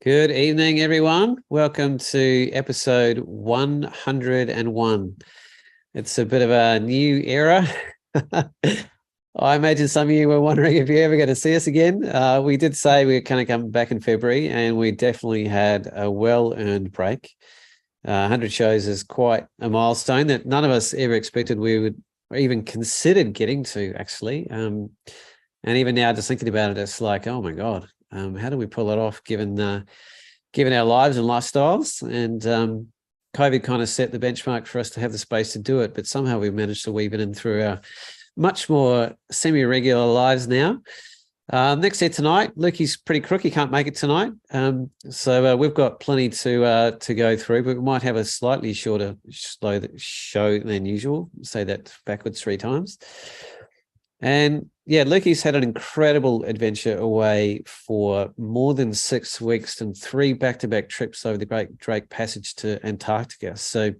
Good evening, everyone. Welcome to episode 101. It's a bit of a new era. I imagine some of you were wondering if you're ever going to see us again. We did say we were kind of coming back in February, and we definitely had a well-earned break. 100 shows is quite a milestone that none of us ever expected we would or even considered getting to, actually. And even now, just thinking about it, it's like, oh my God. How do we pull it off given our lives and lifestyles? And COVID kind of set the benchmark for us to have the space to do it, but somehow we've managed to weave it in through our much more semi-regular lives now. Next here tonight, Lukey's pretty crook. He can't make it tonight. So we've got plenty to go through, but we might have a slightly shorter show than usual. Say that backwards 3 times. And yeah, Lukey's had an incredible adventure away for more than 6 weeks and 3 back-to-back trips over the Great Drake Passage to Antarctica. So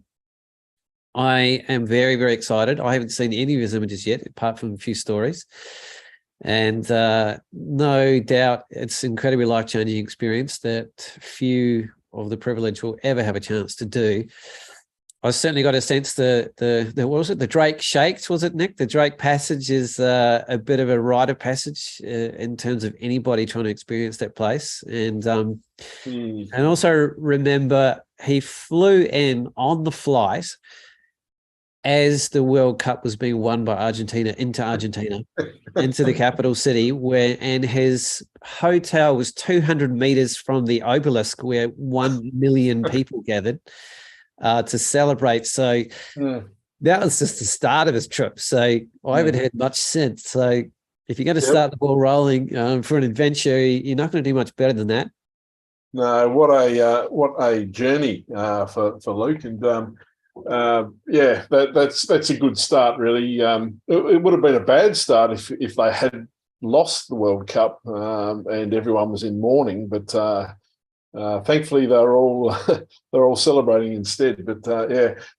I am very, very excited. I haven't seen any of his images yet, apart from a few stories. And no doubt it's an incredibly life-changing experience that few of the privilege will ever have a chance to do. I certainly got a sense the what was it? The Drake Shakes, was it, Nick? The Drake Passage is a bit of a rite of passage in terms of anybody trying to experience that place. And also remember he flew in on the flight as the World Cup was being won by Argentina, into the capital city, and his hotel was 200 meters from the obelisk where 1 million people gathered to celebrate. So that was just the start of his trip. So I haven't heard much since. So if you're going to start the ball rolling for an adventure, you're not going to do much better than that. No, what a journey for Luke, and that's a good start, really. It would have been a bad start if they had lost the World Cup and everyone was in mourning, but thankfully they're all celebrating instead. But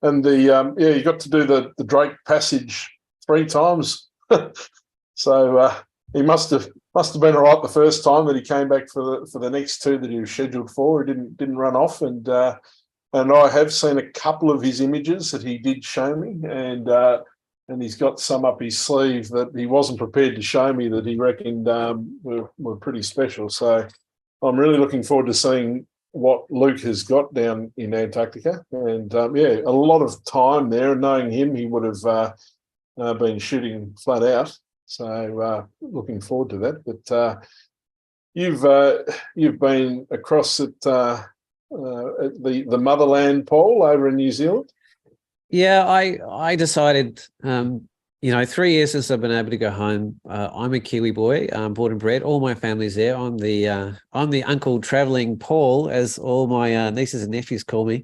and you got to do the Drake Passage 3 times. So he must have been all right the first time that he came back for the next 2 that he was scheduled for. He didn't run off, and I have seen a couple of his images that he did show me, and he's got some up his sleeve that he wasn't prepared to show me that he reckoned were pretty special. So I'm really looking forward to seeing what Luke has got down in Antarctica. And a lot of time there. And knowing him, he would have been shooting flat out. So looking forward to that. But you've been across at the motherland, Paul, over in New Zealand. Yeah, I decided 3 years since I've been able to go home. I'm a Kiwi boy, born and bred. All my family's there. I'm the uncle traveling Paul, as all my nieces and nephews call me,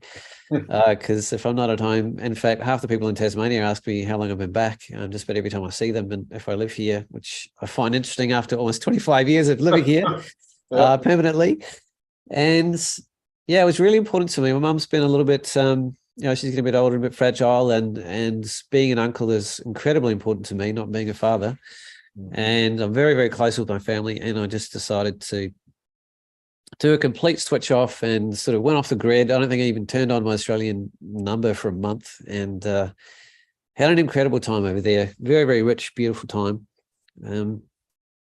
because if I'm not at home, in fact, half the people in Tasmania ask me how long I've been back. Just about every time I see them, and if I live here, which I find interesting after almost 25 years of living here permanently. And yeah, it was really important to me. My mum's been a little bit she's getting a bit older, a bit fragile, and being an uncle is incredibly important to me, not being a father. And I'm very, very close with my family, and I just decided to do a complete switch off and sort of went off the grid. I don't think I even turned on my Australian number for a month, and had an incredible time over there. Very, very rich, beautiful time.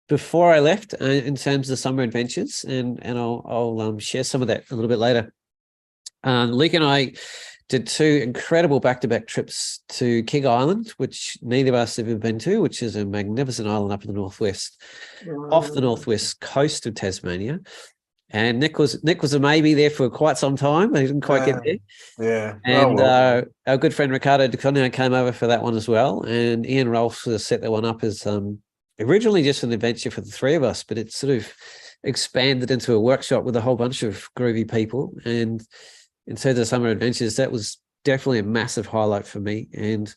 Before I left, in terms of summer adventures, and I'll share some of that a little bit later. Luke and I did 2 incredible back-to-back trips to King Island, which neither of us have ever been to, which is a magnificent island up in the northwest, off the northwest coast of Tasmania. And Nick was a maybe there for quite some time. He didn't quite get there. Yeah. And our good friend Ricardo De Conio came over for that one as well. And Ian Rolfe sort of set that one up as originally just an adventure for the 3 of us, but it sort of expanded into a workshop with a whole bunch of groovy people. And in terms of summer adventures, that was definitely a massive highlight for me. And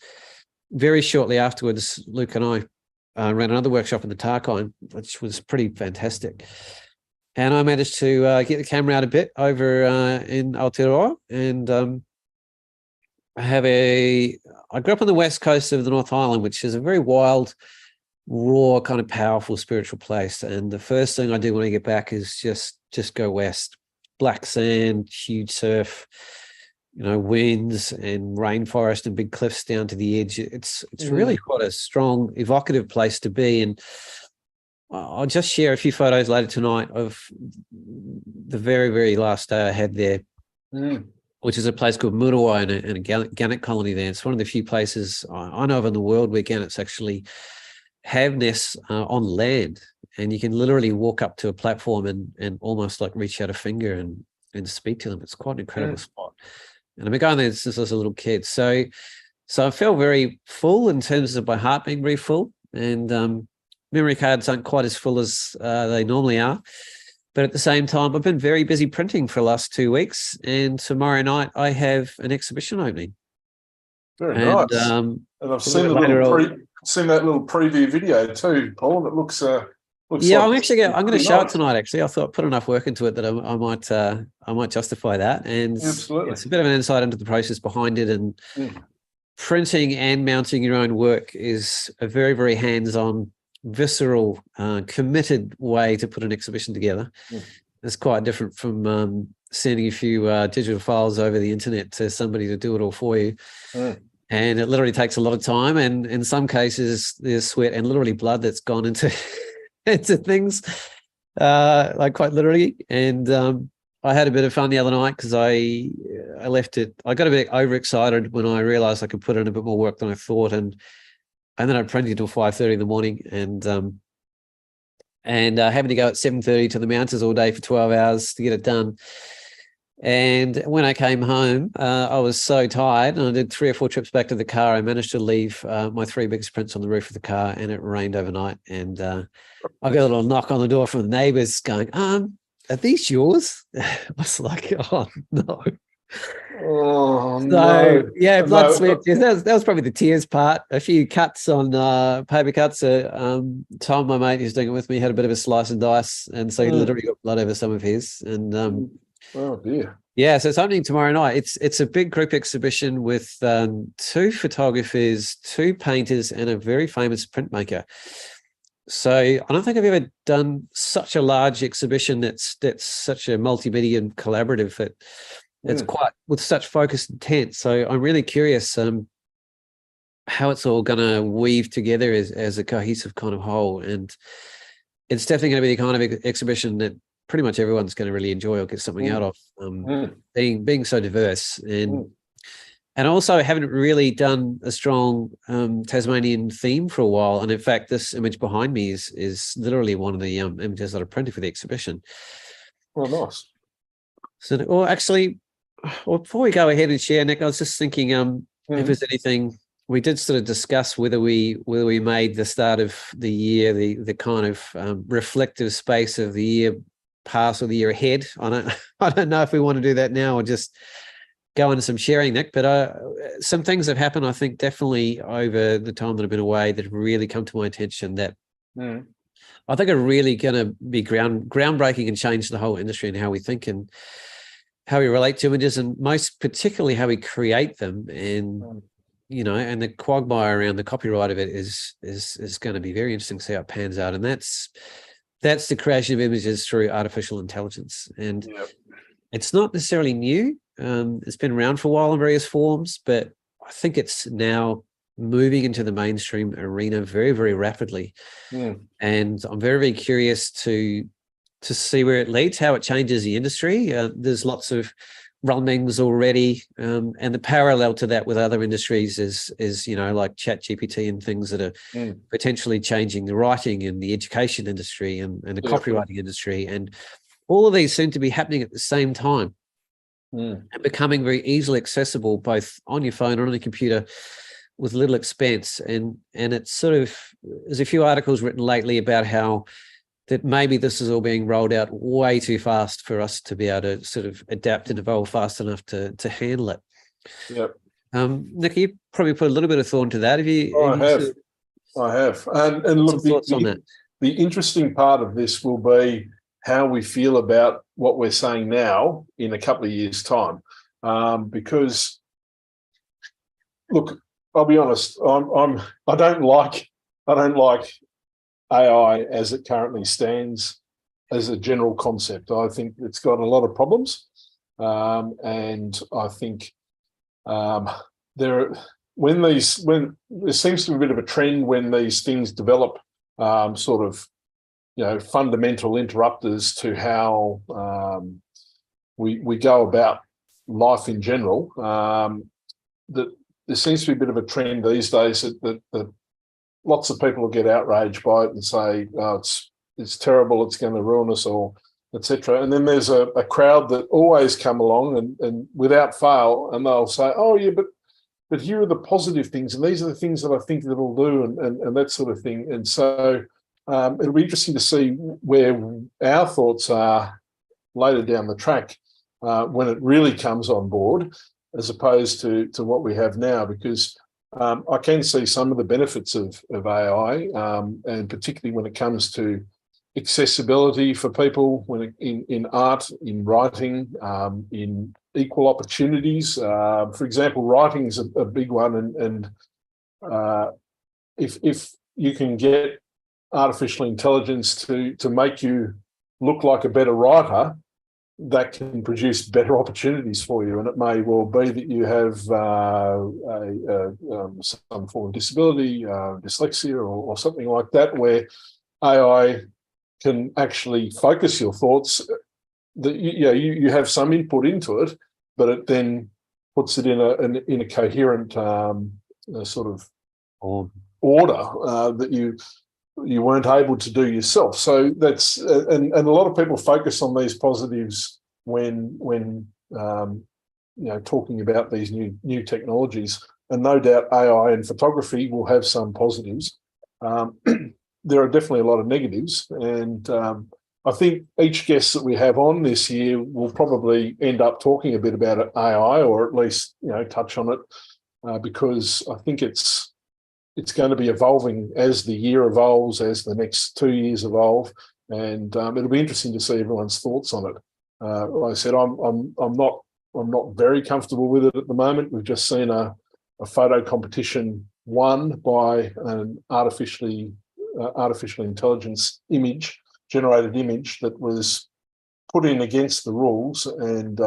very shortly afterwards, Luke and I ran another workshop in the Tarkine, which was pretty fantastic. And I managed to get the camera out a bit over in Aotearoa. And I grew up on the west coast of the North Island, which is a very wild, raw, kind of powerful spiritual place. And the first thing I do when I get back is just go west. black sand, huge surf, winds and rainforest and big cliffs down to the edge. It's really quite a strong, evocative place to be. And I'll just share a few photos later tonight of the very, very last day I had there, which is a place called Muriwai and a gannet colony there. It's one of the few places I know of in the world where gannets actually have nests on land, and you can literally walk up to a platform and almost like reach out a finger and speak to them. It's quite an incredible spot. And I've been going there since I was a little kid. So I felt very full in terms of my heart being very full, and memory cards aren't quite as full as they normally are. But at the same time, I've been very busy printing for the last 2 weeks, and tomorrow night I have an exhibition opening. Very nice. And I've seen seen that little preview video too, Paul. And it looks I'm going to show it tonight. Actually, I thought I put enough work into it that I might justify that. And absolutely, it's a bit of an insight into the process behind it. And printing and mounting your own work is a very, very hands-on, visceral, committed way to put an exhibition together. It's quite different from sending a few digital files over the internet to somebody to do it all for you. And it literally takes a lot of time, and in some cases there's sweat and literally blood that's gone into things, like quite literally. And I had a bit of fun the other night because I left it. I got a bit overexcited when I realized I could put in a bit more work than I thought, and then I printed until 5:30 in the morning, and having to go at 7:30 to the mountains all day for 12 hours to get it done. And when I came home, I was so tired, and I did 3 or 4 trips back to the car. I managed to leave my 3 biggest prints on the roof of the car, and it rained overnight. And I got a little knock on the door from the neighbours going, "Are these yours?" I was like, "Oh, no." Oh, so, no. Yeah, blood, sweat. That was probably the tears part. A few cuts on paper cuts. Tom, my mate who's doing it with me, had a bit of a slice and dice, and so he literally got blood over some of his. And oh dear. Yeah, so it's opening tomorrow night. It's a big group exhibition with 2 photographers, 2 painters, and a very famous printmaker. So I don't think I've ever done such a large exhibition that's such a multimedia and collaborative. It's quite with such focused intent. So I'm really curious how it's all going to weave together as a cohesive kind of whole. And it's definitely going to be the kind of exhibition that pretty much everyone's going to really enjoy or get something out of, being so diverse. And also haven't really done a strong Tasmanian theme for a while. And in fact, this image behind me is literally one of the images that I printed for the exhibition. Oh, nice. So, before we go ahead and share, Nick, I was just thinking if there's anything we did sort of discuss whether we made the start of the year the kind of reflective space of the year past or the year ahead. I don't know if we want to do that now or just go into some sharing, Nick. But some things have happened, I think, definitely over the time that I've been away that have really come to my attention that I think are really going to be groundbreaking and change the whole industry and how we think and how we relate to images, and most particularly how we create them. And and the quagmire around the copyright of it is going to be very interesting to see how it pans out. And that's the creation of images through artificial intelligence. And it's not necessarily new. It's been around for a while in various forms, but I think it's now moving into the mainstream arena very, very rapidly. And I'm very, very curious to see where it leads, how it changes the industry. There's lots of rumblings already, and the parallel to that with other industries is like ChatGPT and things that are potentially changing the writing and the education industry and the copywriting industry, and all of these seem to be happening at the same time and becoming very easily accessible both on your phone or on a computer with little expense. And it's sort of, there's a few articles written lately about how that maybe this is all being rolled out way too fast for us to be able to sort of adapt and evolve fast enough to handle it. Nick, you probably put a little bit of thought into that. I have. And look, thoughts on that. The interesting part of this will be how we feel about what we're saying now in a couple of years' time. Because, look, I'll be honest, I don't like AI as it currently stands. as a general concept. I think it's got a lot of problems, and I think when there seems to be a bit of a trend when these things develop, sort of, fundamental interrupters to how we go about life in general. That there seems to be a bit of a trend these days that lots of people will get outraged by it and say, "Oh, it's terrible, it's going to ruin us all," etc. And then there's a crowd that always come along and without fail, and they'll say, "Oh yeah, but here are the positive things, and these are the things that I think that it'll do," and that sort of thing. And so it'll be interesting to see where our thoughts are later down the track when it really comes on board, as opposed to what we have now, because I can see some of the benefits of AI, and particularly when it comes to accessibility for people, in art, in writing, in equal opportunities. For example, writing is a big one, and if you can get artificial intelligence to make you look like a better writer, that can produce better opportunities for you. And it may well be that you have some form of disability, dyslexia, or something like that, where AI can actually focus your thoughts. That you have some input into it, but it then puts it in a coherent sort of order that you weren't able to do yourself. So that's and a lot of people focus on these positives when talking about these new technologies, and no doubt AI and photography will have some positives. There are definitely a lot of negatives, and I think each guest that we have on this year will probably end up talking a bit about AI, or at least touch on it, because I think it's going to be evolving as the year evolves, as the next 2 years evolve, and it'll be interesting to see everyone's thoughts on it. Like I said, I'm not very comfortable with it at the moment. We've just seen a photo competition won by an artificial intelligence generated image that was put in against the rules, and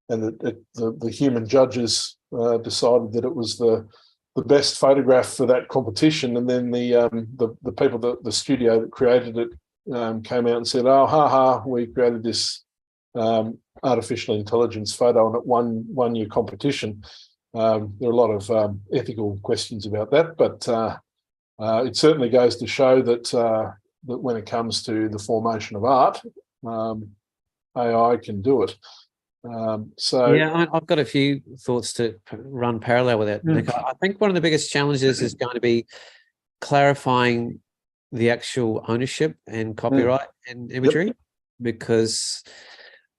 the human judges decided that it was the best photograph for that competition, and then the people, the studio that created it, came out and said, "Oh, ha, we created this artificial intelligence photo and it won your competition." There are a lot of ethical questions about that, but it certainly goes to show that when it comes to the formation of art, AI can do it. Yeah, I've got a few thoughts to run parallel with that, Nick. I think one of the biggest challenges is going to be clarifying the actual ownership and copyright and imagery, because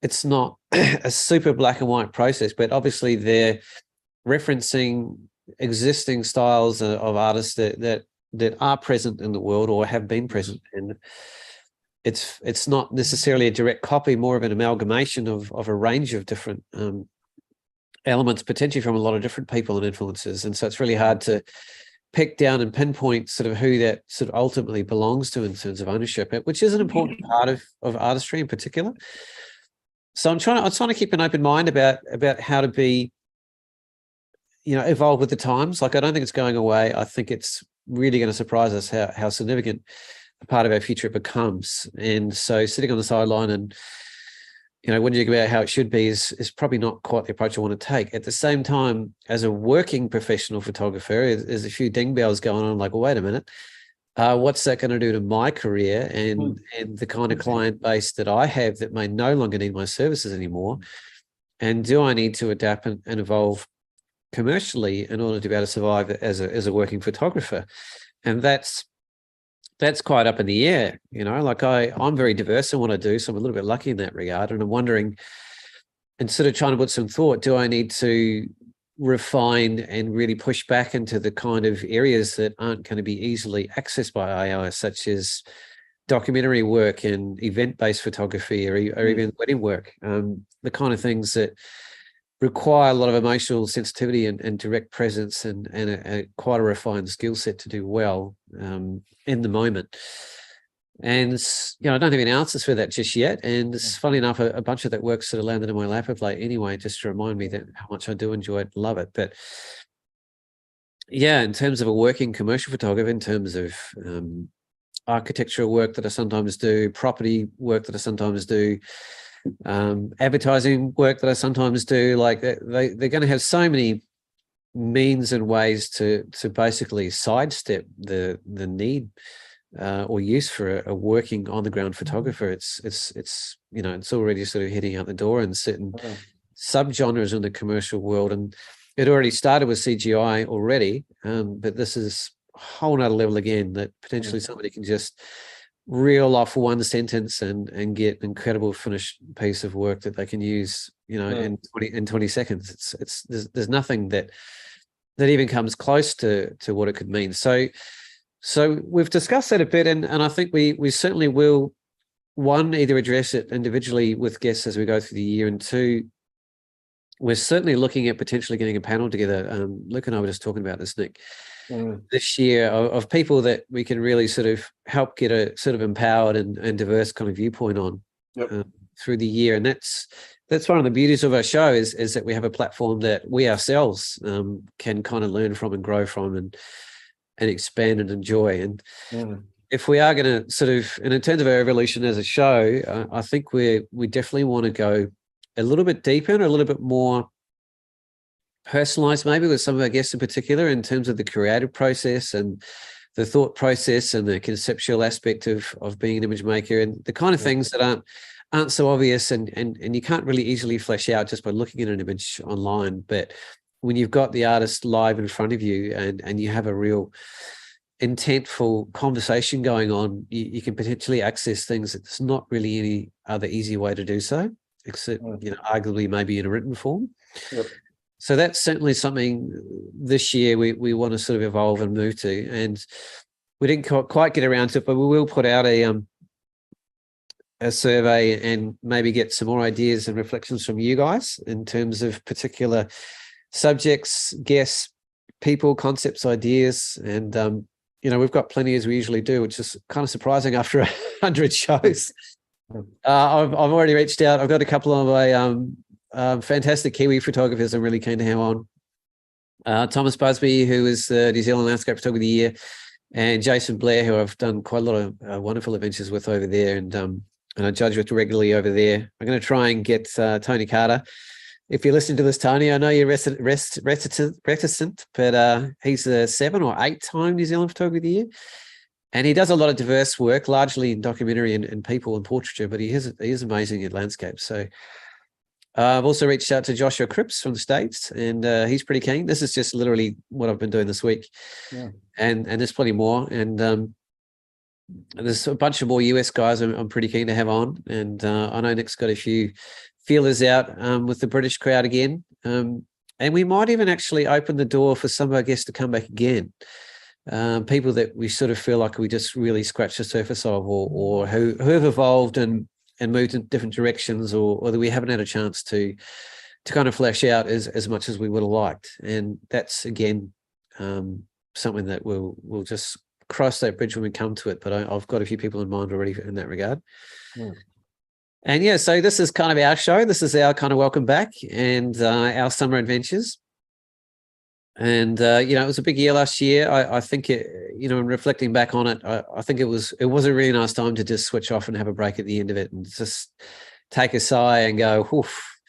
it's not a super black and white process, but obviously they're referencing existing styles of artists that are present in the world or have been present, and it's not necessarily a direct copy, more of an amalgamation of a range of different elements, potentially from a lot of different people and influences. And so it's really hard to pick down and pinpoint sort of who that sort of ultimately belongs to in terms of ownership, which is an important part of artistry in particular. So I'm trying to keep an open mind about how to be, evolve with the times. Like, I don't think it's going away. I think it's really going to surprise us how significant a part of our future it becomes. And so sitting on the sideline and, when you think about how it should be is probably not quite the approach I want to take. At the same time, as a working professional photographer, there's a few ding bells going on. I'm like, well, wait a minute. What's that going to do to my career and the kind of client base that I have that may no longer need my services anymore? And do I need to adapt and evolve commercially in order to be able to survive as a working photographer? And that's quite up in the air, like I'm very diverse in what I do. So I'm a little bit lucky in that regard. And I'm wondering, and sort of trying to put some thought, do I need to refine and really push back into the kind of areas that aren't going to be easily accessed by AI, such as documentary work and event-based photography or even wedding work, the kind of things that require a lot of emotional sensitivity and direct presence and quite a refined skill set to do well in the moment. And I don't have any answers for that just yet. And it's funny enough, a bunch of that work sort of landed in my lap of late anyway, just to remind me that how much I do enjoy it, love it. But yeah, in terms of a working commercial photographer, in terms of architectural work that I sometimes do, property work that I sometimes do, advertising work that I sometimes do, like they're going to have so many means and ways to basically sidestep the need or use for a working on the ground photographer. It's already sort of heading out the door in certain subgenres in the commercial world, and it already started with CGI already, but this is a whole nother level again, that potentially somebody can just reel off one sentence and get an incredible finished piece of work that they can use in 20 seconds. There's nothing that even comes close to what it could mean. So we've discussed that a bit, and I think we certainly will, one, either address it individually with guests as we go through the year, and two, we're certainly looking at potentially getting a panel together. Luke and I were just talking about this, Nick, this year of people that we can really sort of help get a sort of empowered and diverse kind of viewpoint on through the year. And that's one of the beauties of our show is that we have a platform that we ourselves can kind of learn from and grow from and expand and enjoy. And if we are going to sort of, and in terms of our evolution as a show, I think we definitely want to go a little bit deeper and a little bit more personalized, maybe with some of our guests in particular, in terms of the creative process and the thought process and the conceptual aspect of being an image maker, and the kind of things that aren't so obvious and you can't really easily flesh out just by looking at an image online. But when you've got the artist live in front of you and you have a real intentful conversation going on, you can potentially access things that there's not really any other easy way to do so, except arguably maybe in a written form. So that's certainly something this year we want to sort of evolve and move to. And we didn't quite get around to it, but we will put out a survey and maybe get some more ideas and reflections from you guys in terms of particular subjects, guests, people, concepts, ideas. And we've got plenty, as we usually do, which is kind of surprising after 100 shows. I've already reached out. I've got a couple of fantastic Kiwi photographers I'm really keen to have on. Thomas Busby, who is the New Zealand Landscape Photographer of the Year, and Jason Blair, who I've done quite a lot of wonderful adventures with over there, and I judge with regularly over there. I'm going to try and get Tony Carter. If you're listening to this, Tony, I know you're reticent, but he's a 7 or 8 time New Zealand Photographer of the Year. And he does a lot of diverse work, largely in documentary and people and portraiture, but he is amazing at landscape. So I've also reached out to Joshua Cripps from the States, and he's pretty keen. This is just literally what I've been doing this week. And there's plenty more. And there's a bunch of more US guys I'm pretty keen to have on. And I know Nick's got a few feelers out with the British crowd again. And we might even actually open the door for some of our guests to come back again. People that we sort of feel like we just really scratched the surface of, or who have evolved and moved in different directions, or that we haven't had a chance to kind of flesh out as much as we would have liked. And that's, again, something that we'll just cross that bridge when we come to it. But I've got a few people in mind already in that regard. And so this is kind of our show. This is our kind of welcome back and our summer adventures. And it was a big year last year. I think in reflecting back on it, I think it was a really nice time to just switch off and have a break at the end of it and just take a sigh and go, oof,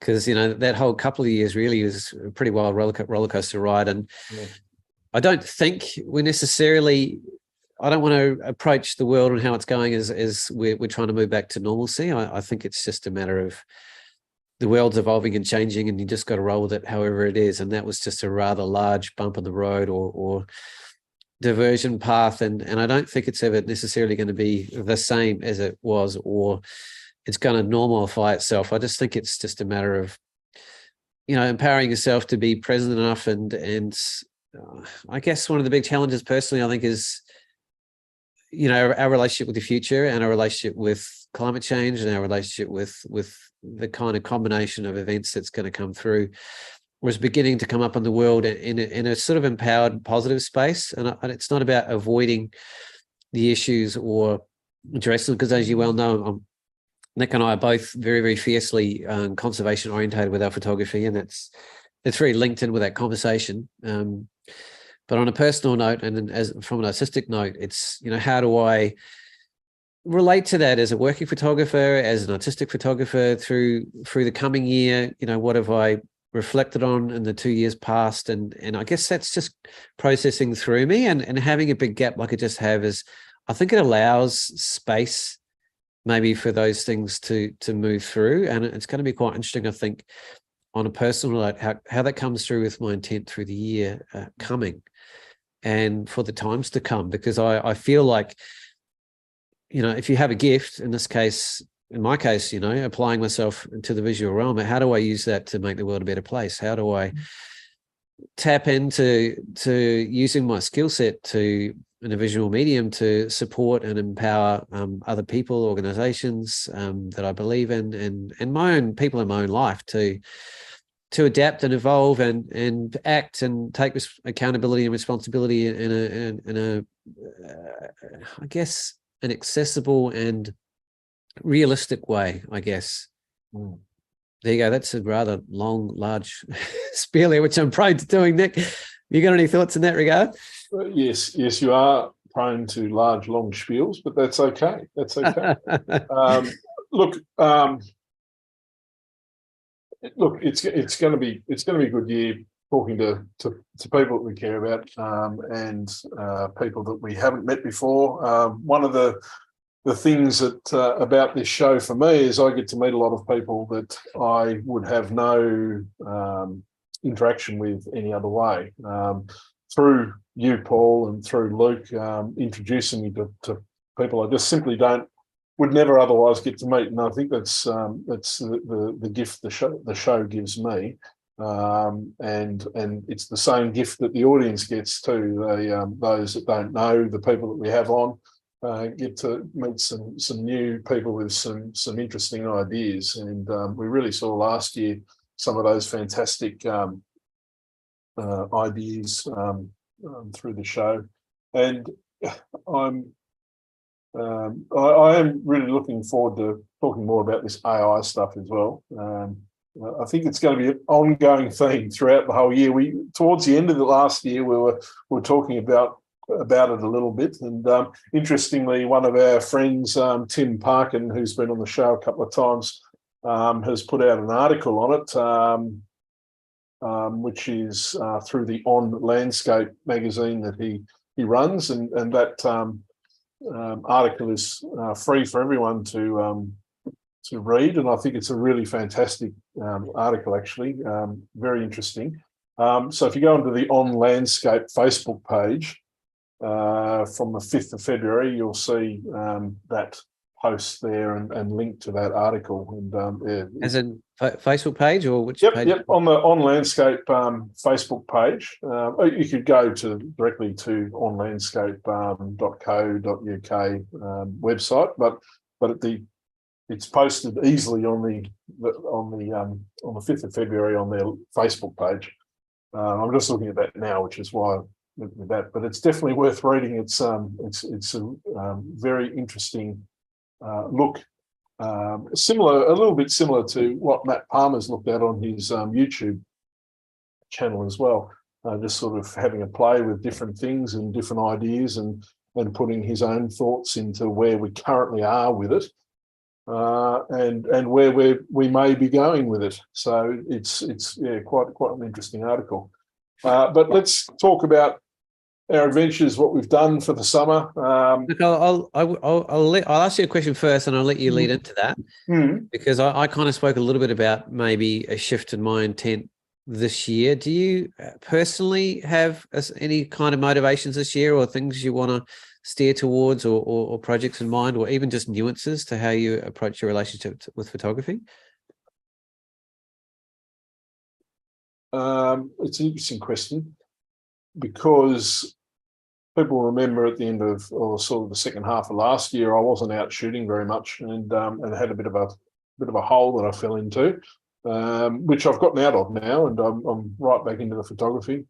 because that whole couple of years really was a pretty wild roller coaster ride. And I don't think we necessarily, I don't want to approach the world and how it's going as we're trying to move back to normalcy. I think it's just a matter of the world's evolving and changing, and you just got to roll with it however it is. And that was just a rather large bump on the road or diversion path. And I don't think it's ever necessarily going to be the same as it was, or it's going to normalify itself. I just think it's just a matter of, empowering yourself to be present enough. And I guess one of the big challenges personally, I think, is, our relationship with the future and our relationship with climate change and our relationship with the kind of combination of events that's going to come through was beginning to come up in the world in a sort of empowered, positive space. And it's not about avoiding the issues or interesting because, as you well know, Nick and I are both very, very fiercely conservation orientated with our photography, and it's very linked in with that conversation. But on a personal note, and as from an artistic note, it's, how do I relate to that as a working photographer, as an artistic photographer through the coming year? What have I reflected on in the 2 years past? And I guess that's just processing through me, and having a big gap like I just have is, I think it allows space maybe for those things to move through. And it's going to be quite interesting, I think, on a personal note, how that comes through with my intent through the year coming and for the times to come, because I feel like, if you have a gift, in my case, applying myself into the visual realm, how do I use that to make the world a better place? How do I tap into using my skill set in a visual medium to support and empower other people, organizations that I believe in, and my own people in my own life to adapt and evolve and act and take accountability and responsibility in a I guess, an accessible and realistic way, I guess. There you go. That's a rather long, large spiel here, which I'm prone to doing, Nick. You got any thoughts in that regard? Yes, you are prone to large, long spiels, but that's okay. That's okay. Look, it's going to be a good year talking to people that we care about, and people that we haven't met before. One of the things that about this show for me is I get to meet a lot of people that I would have no interaction with any other way. Through you, Paul, and through Luke, introducing me to people I just simply would never otherwise get to meet, and I think that's the gift the show gives me, and it's the same gift that the audience gets too. Those that don't know the people that we have on get to meet some new people with some interesting ideas, and we really saw last year some of those fantastic ideas through the show, and I am really looking forward to talking more about this AI stuff as well. I think it's going to be an ongoing theme throughout the whole year. Towards the end of the last year, we were talking about it a little bit, and interestingly, one of our friends, Tim Parkin, who's been on the show a couple of times, has put out an article on it, which is through the On Landscape magazine that he runs, and that article is free for everyone to read, and I think it's a really fantastic article, actually, very interesting. So if you go into the On Landscape Facebook page from the 5th of February, you'll see that post there and link to that article. And yeah. As in Facebook page, or which page? Yep, on the On Landscape Facebook page. You could go directly to onlandscape.co.uk website, but it's posted easily on the 5th of February on their Facebook page. I'm just looking at that now, which is why with that, but it's definitely worth reading. It's a very interesting look, a little bit similar to what Matt Palmer's looked at on his YouTube channel as well. Just sort of having a play with different things and different ideas, and putting his own thoughts into where we currently are with it, and where we may be going with it. So it's quite an interesting article. But let's talk about our adventures, what we've done for the summer. Look, I'll ask you a question first, and I'll let you lead into that, because I kind of spoke a little bit about maybe a shift in my intent this year. Do you personally have any kind of motivations this year, or things you want to steer towards, or projects in mind, or even just nuances to how you approach your relationship with photography? It's an interesting question, because people remember at the end of, or sort of the second half of last year, I wasn't out shooting very much, and had a bit of a hole that I fell into, which I've gotten out of now, and I'm right back into the photography.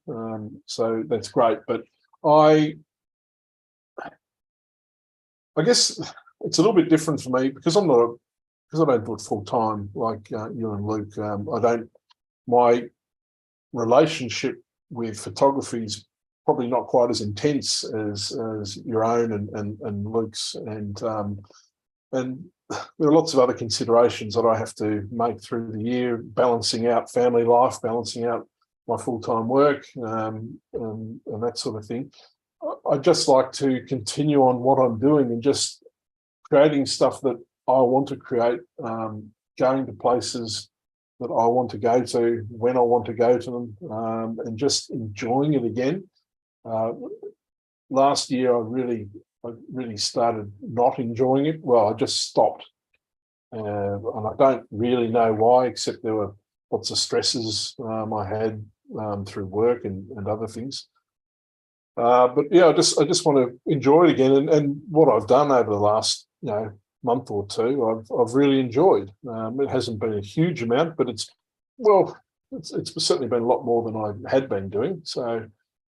So that's great. But I guess it's a little bit different for me because because I don't do it full time like you and Luke. I don't. My relationship with photography is probably not quite as intense as your own and Luke's, and there are lots of other considerations that I have to make through the year, balancing out family life, balancing out my full-time work, and that sort of thing. I just like to continue on what I'm doing and just creating stuff that I want to create, going to places that I want to go to when I want to go to them, and just enjoying it again. Last year, I really started not enjoying it. Well, I just stopped, and I don't really know why, except there were lots of stresses I had through work and other things. But yeah, I just want to enjoy it again, and what I've done over the last month or two, I've really enjoyed. It hasn't been a huge amount, but it's certainly been a lot more than I had been doing. So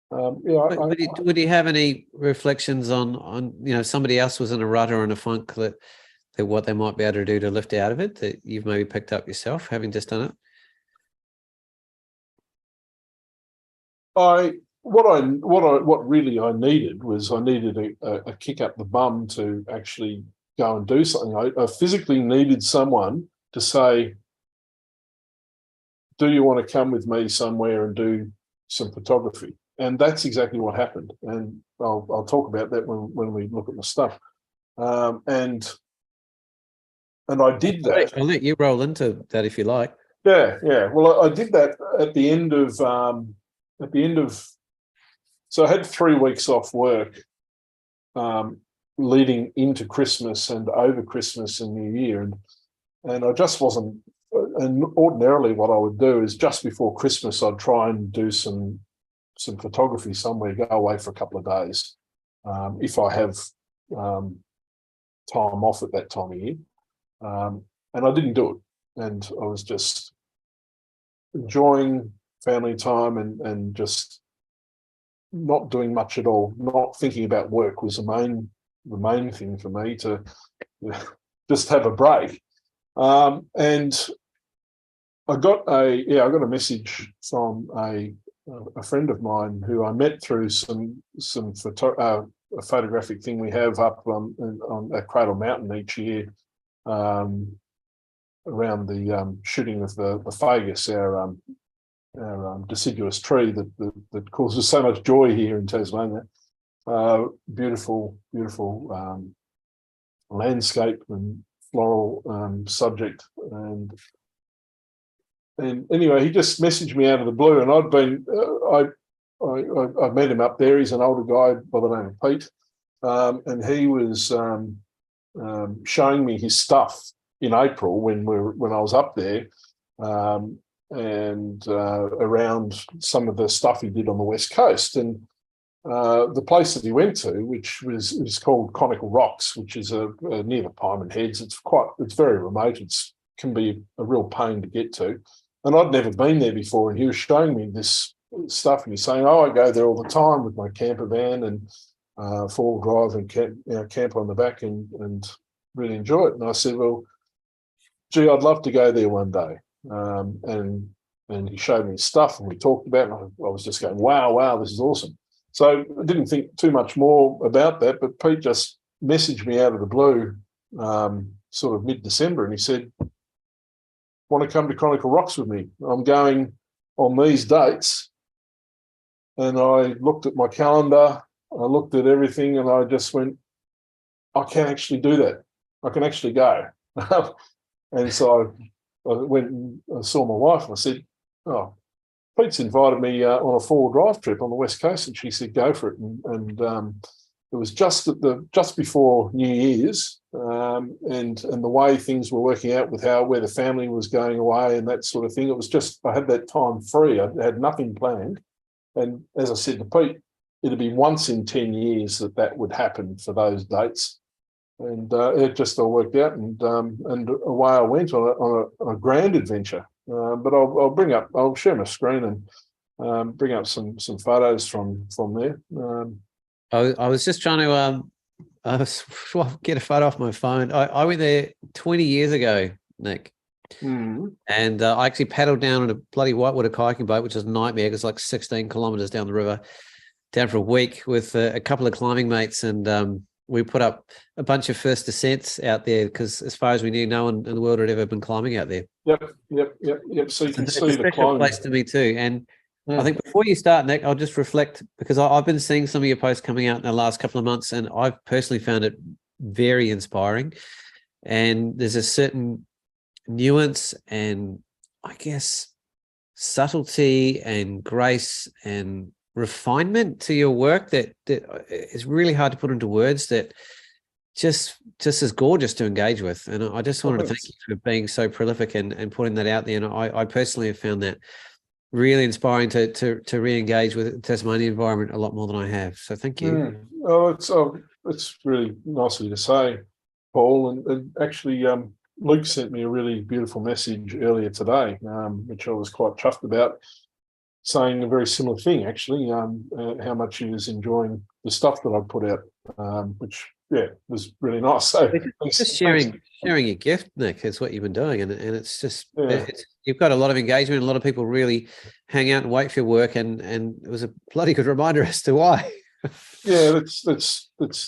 would you have any reflections on somebody else was in a rut or in a funk that what they might be able to do to lift out of it that you've maybe picked up yourself, having just done it? What really I needed was a kick up the bum to actually go and do something. I physically needed someone to say, do you want to come with me somewhere and do some photography? And that's exactly what happened. And I'll talk about that when we look at the stuff. And I did that. I'll let you roll into that if you like. Yeah. Well, I did that at the end of so I had 3 weeks off work leading into Christmas and over Christmas and New Year. And I just wasn't, and ordinarily what I would do is just before Christmas, I'd try and do some photography somewhere, go away for a couple of days, if I have time off at that time of year. And I didn't do it. And I was just enjoying family time and just not doing much at all. Not thinking about work was the main thing for me, to just have a break. And I got a message from a friend of mine who I met through a photographic thing we have up on at Cradle Mountain each year, around the shooting of the fagus, our deciduous tree that causes so much joy here in Tasmania. Beautiful landscape and floral subject, and anyway, he just messaged me out of the blue, and I'd been I met him up there. He's an older guy by the name of Pete, and he was showing me his stuff in April when I was up there, and around some of the stuff he did on the West Coast. And the place that he went to, which is called Conical Rocks, which is near the Pyrmont Heads. It's very remote. It can be a real pain to get to. And I'd never been there before, and he was showing me this stuff, and he's saying, "Oh, I go there all the time with my camper van and four-wheel drive and camper on the back and really enjoy it." And I said, "Well, gee, I'd love to go there one day." And he showed me his stuff, and we talked about it, and I was just going, wow, this is awesome. So I didn't think too much more about that, but Pete just messaged me out of the blue, sort of mid-December, and he said, "Want to come to Conical Rocks with me? I'm going on these dates." And I looked at my calendar, I looked at everything, and I just went, "I can actually do that. I can actually go." And so I went and I saw my wife, and I said, "Oh, Pete's invited me on a four-wheel drive trip on the West Coast," and she said, "Go for it." And it was just before New Year's, and the way things were working out with where the family was going away and that sort of thing. It was just, I had that time free. I had nothing planned, and as I said to Pete, it'd be once in 10 years that would happen for those dates. And it just all worked out, and away I went on a grand adventure. But I'll share my screen and bring up some photos from there. I was just trying to Get a photo off my phone. I went there 20 years ago, Nick. And I actually paddled down on a bloody whitewater kayaking boat, which is a nightmare. It's like 16 kilometers down the river, down for a week with a couple of climbing mates. And we put up a bunch of first descents out there because, as far as we knew, no one in the world had ever been climbing out there. Yep. So you can It's see a the special climbing place to me too. And I think before you start, Nick, I'll just reflect, because I've been seeing some of your posts coming out in the last couple of months, and I've personally found it very inspiring. And there's a certain nuance and, I guess, subtlety and grace and refinement to your work that is really hard to put into words, that just is gorgeous to engage with. And I just wanted to thank you for being so prolific and putting that out there. And I personally have found that really inspiring to re-engage with the Tasmanian environment a lot more than I have. So thank you. It's really nice of you to say, Paul. And actually, Luke sent me a really beautiful message earlier today, which I was quite chuffed about, saying a very similar thing, actually, how much he was enjoying the stuff that I put out, which, was really nice. So just sharing your gift, Nick, is what you've been doing. And it's just, you've got a lot of engagement. A lot of people really hang out and wait for your work. And it was a bloody good reminder as to why. That's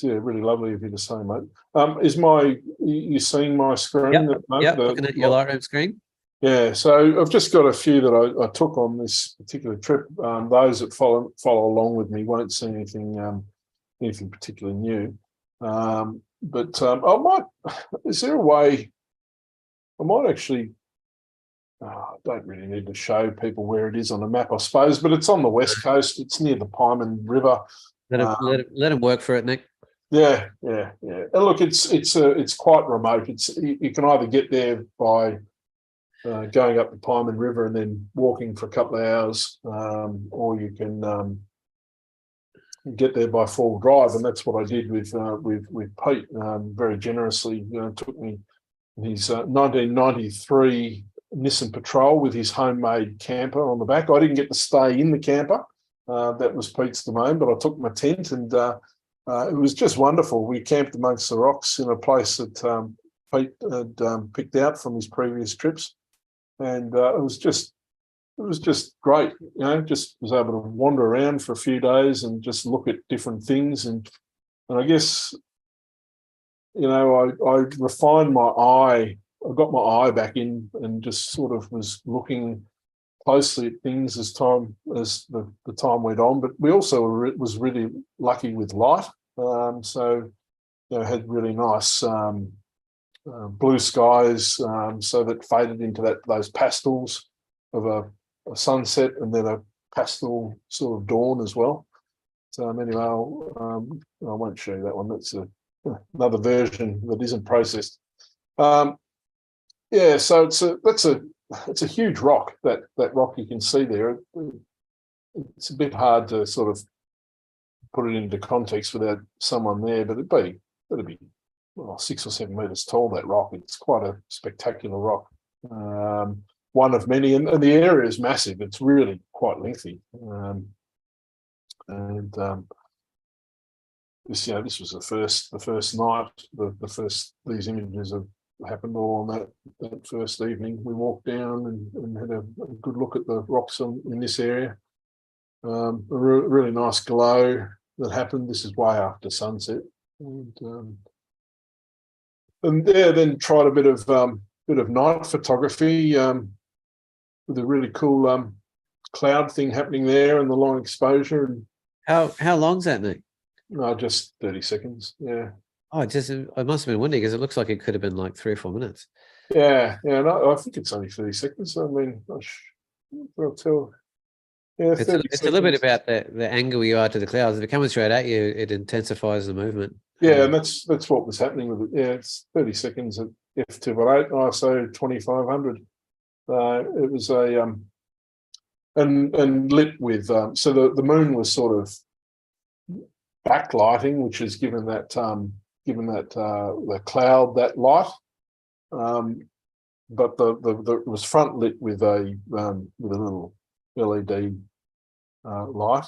really lovely of you to say, mate. You seeing my screen? Yep, looking at your Lightroom screen. Yeah, so I've just got a few that I took on this particular trip. Those that follow along with me won't see anything particularly new. But I might. Is there a way? I might actually. I don't really need to show people where it is on the map, I suppose, but it's on the west coast. It's near the Pyman River. Let him work for it, Nick. Yeah. And look, it's quite remote. You can either get there by going up the Pyman River and then walking for a couple of hours, or you can get there by four-wheel drive, and that's what I did with Pete. Very generously, took me in his 1993 Nissan Patrol with his homemade camper on the back. I didn't get to stay in the camper. That was Pete's domain, but I took my tent, and it was just wonderful. We camped amongst the rocks in a place that Pete had picked out from his previous trips, and it was just great. Just was able to wander around for a few days and just look at different things, and I guess I refined my eye. I got my eye back in and just sort of was looking closely at things as the time went on. But we also was really lucky with light, so had really nice blue skies, so that faded into those pastels of a sunset and then a pastel sort of dawn as well. So anyway, I won't show you that one. That's another version that isn't processed. So it's a huge rock. That rock you can see there. It's a bit hard to sort of put it into context without someone there, but it'd be 6 or 7 meters tall. That rock. It's quite a spectacular rock. One of many, and the area is massive. It's really quite lengthy. This was the first night. The first these images have happened all on that first evening. We walked down and had a good look at the rocks in this area. A really nice glow that happened. This is way after sunset, then tried a bit of night photography with a really cool cloud thing happening there and the long exposure. And how long's that, Nick? Just 30 seconds. Yeah. Oh, it must have been windy, because it looks like it could have been like 3 or 4 minutes. Yeah. No, I think it's only 30 seconds. I mean, I'll tell. Yeah, it's a little bit about the angle you are to the clouds. If it comes straight at you, it intensifies the movement. Yeah, and that's what was happening with it. Yeah, it's 30 seconds at f2.8 ISO 2500. It was a and lit with so the moon was sort of backlighting, which has given that the cloud that light, but it was front lit with a little LED light.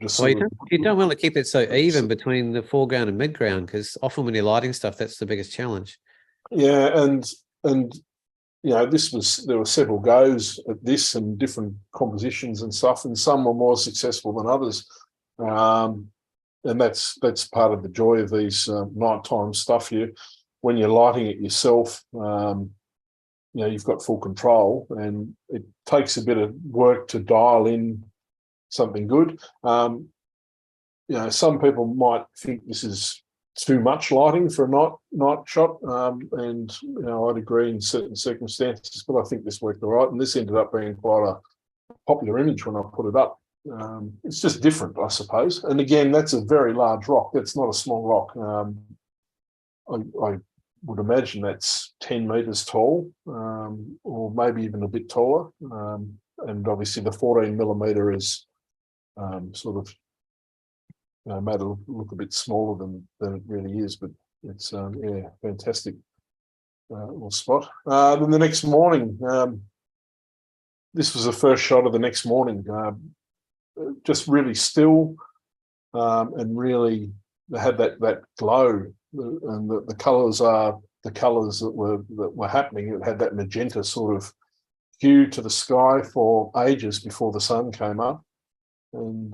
just Well, sort of, you don't want to keep it so even between the foreground and midground, because often when you're lighting stuff, that's the biggest challenge. yeah, and there were several goes at this and different compositions and stuff, and some were more successful than others. And that's part of the joy of these nighttime stuff. When you're lighting it yourself, you've got full control, and it takes a bit of work to dial in something good. Some people might think this is too much lighting for a night shot, and I'd agree in certain circumstances, but I think this worked all right, and this ended up being quite a popular image when I put it up. It's just different, I suppose. And again, that's a very large rock. That's not a small rock. I would imagine that's 10 metres tall, or maybe even a bit taller. And obviously the 14 millimetre is sort of made it look a bit smaller than it really is, but it's fantastic little spot. Then the next morning, this was the first shot of the next morning, just really still, and really had that glow, and the colours are the colours that were happening. It had that magenta sort of hue to the sky for ages before the sun came up. And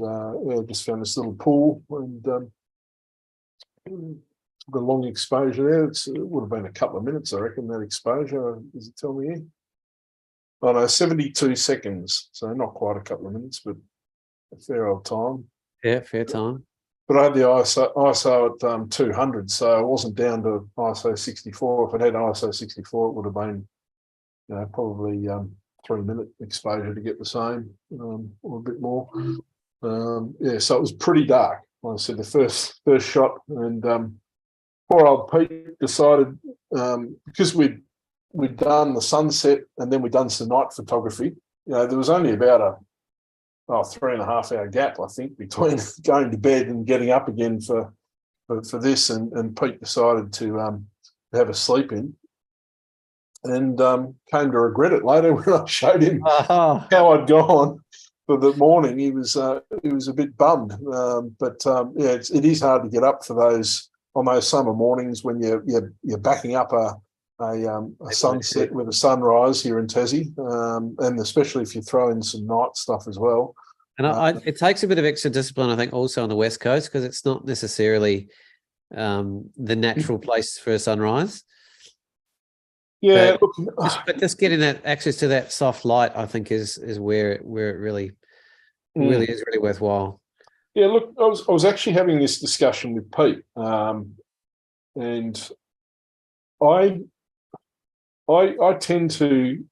just found this little pool, and the long exposure there. It would have been a couple of minutes, I reckon, that exposure. Does it tell me here? Oh no, 72 seconds. So not quite a couple of minutes, but a fair old time. Yeah, fair time. But I had the ISO at 200, so I wasn't down to ISO 64. If it had ISO 64, it would have been, probably 3-minute exposure to get the same, or a bit more. So it was pretty dark. Like I said, the first shot, and poor old Pete decided, because we'd done the sunset and then we'd done some night photography. There was only about a 3.5 hour gap, I think, between going to bed and getting up again for this, and Pete decided to have a sleep in, and came to regret it later when I showed him how I'd gone for the morning. He was a bit bummed, but it is hard to get up for those on those summer mornings when you're backing up a sunset with a sunrise here in Tassie, and especially if you throw in some night stuff as well. And it takes a bit of extra discipline, I think, also on the West Coast, because it's not necessarily the natural place for a sunrise. Yeah, but just getting that access to that soft light, I think, is where it really is really worthwhile. Yeah, look, I was actually having this discussion with Pete, and I tend to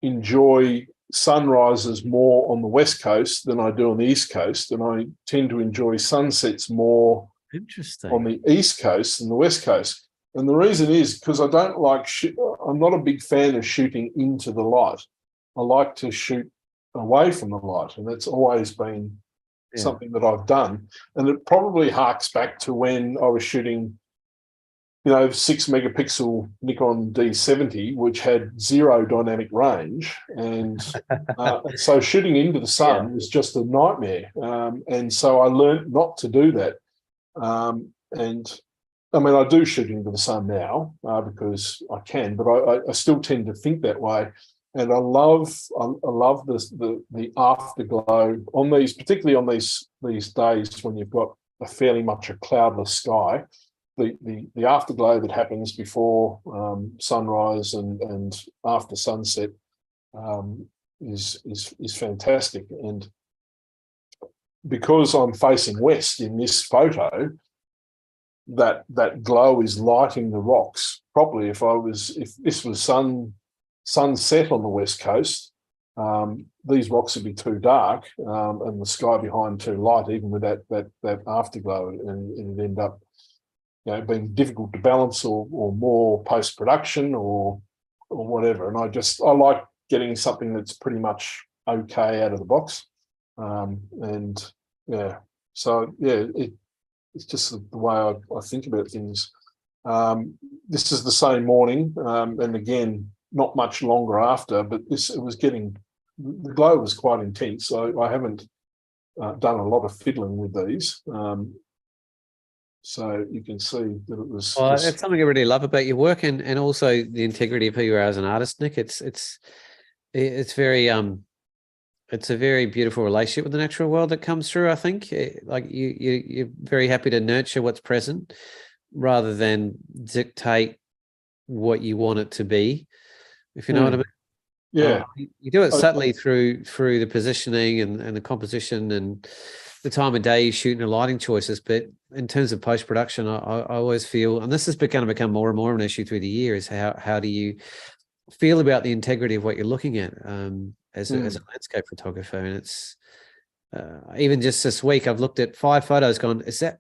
enjoy sunrises more on the West Coast than I do on the East Coast, and I tend to enjoy sunsets more on the East Coast than the West Coast. And the reason is because I don't like I'm not a big fan of shooting into the light. I like to shoot away from the light, and that's always been something that I've done. And it probably harks back to when I was shooting 6 megapixel Nikon D70, which had 0 dynamic range, and so shooting into the sun was just a nightmare. And so I learned not to do that. And I mean, I do shoot into the sun now because I can, but I still tend to think that way. And I love the afterglow on these, particularly on these days when you've got a fairly much a cloudless sky. The afterglow that happens before sunrise and after sunset is fantastic. And because I'm facing west in this photo, that glow is lighting the rocks properly. If this was sunset on the west coast, these rocks would be too dark, and the sky behind too light, even with that afterglow, and it'd end up being difficult to balance, or more post-production or whatever. And I like getting something that's pretty much okay out of the box. It's just the way I think about things. This is the same morning, and again, not much longer after, but the glow was quite intense. So I haven't done a lot of fiddling with these. So you can see that it was. Well, it's something I really love about your work, and also the integrity of who you are as an artist, Nick. It's very it's a very beautiful relationship with the natural world that comes through. I think like you're very happy to nurture what's present rather than dictate what you want it to be, if you know what I mean. Yeah, you do it subtly through the positioning and the composition and the time of day you shoot and the lighting choices. But in terms of post-production, I always feel, and this has going to become more and more of an issue through the year, is how do you feel about the integrity of what you're looking at as a landscape photographer. And it's even just this week I've looked at 5 photos gone, is that,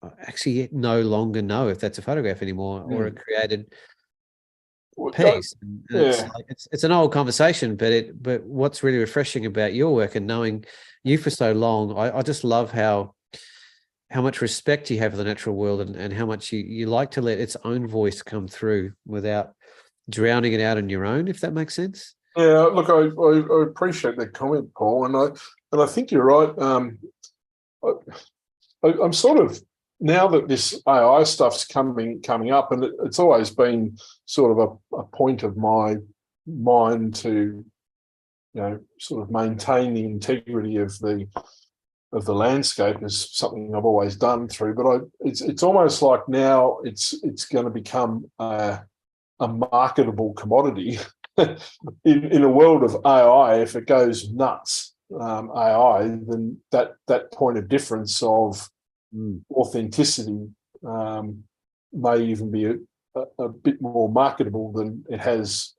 I actually no longer know if that's a photograph anymore or a created piece. It's an old conversation, but what's really refreshing about your work and knowing you for so long, I just love how much respect you have for the natural world and how much you like to let its own voice come through without drowning it out on your own, if that makes sense. Yeah, look, I appreciate that comment, Paul, and I think you're right. I'm sort of, now that this AI stuff's coming up, and it's always been sort of a point of my mind to, sort of maintain the integrity of the landscape is something I've always done through. But it's almost like now it's going to become a marketable commodity in a world of AI. If it goes nuts, AI, then that point of difference of authenticity may even be a bit more marketable than it has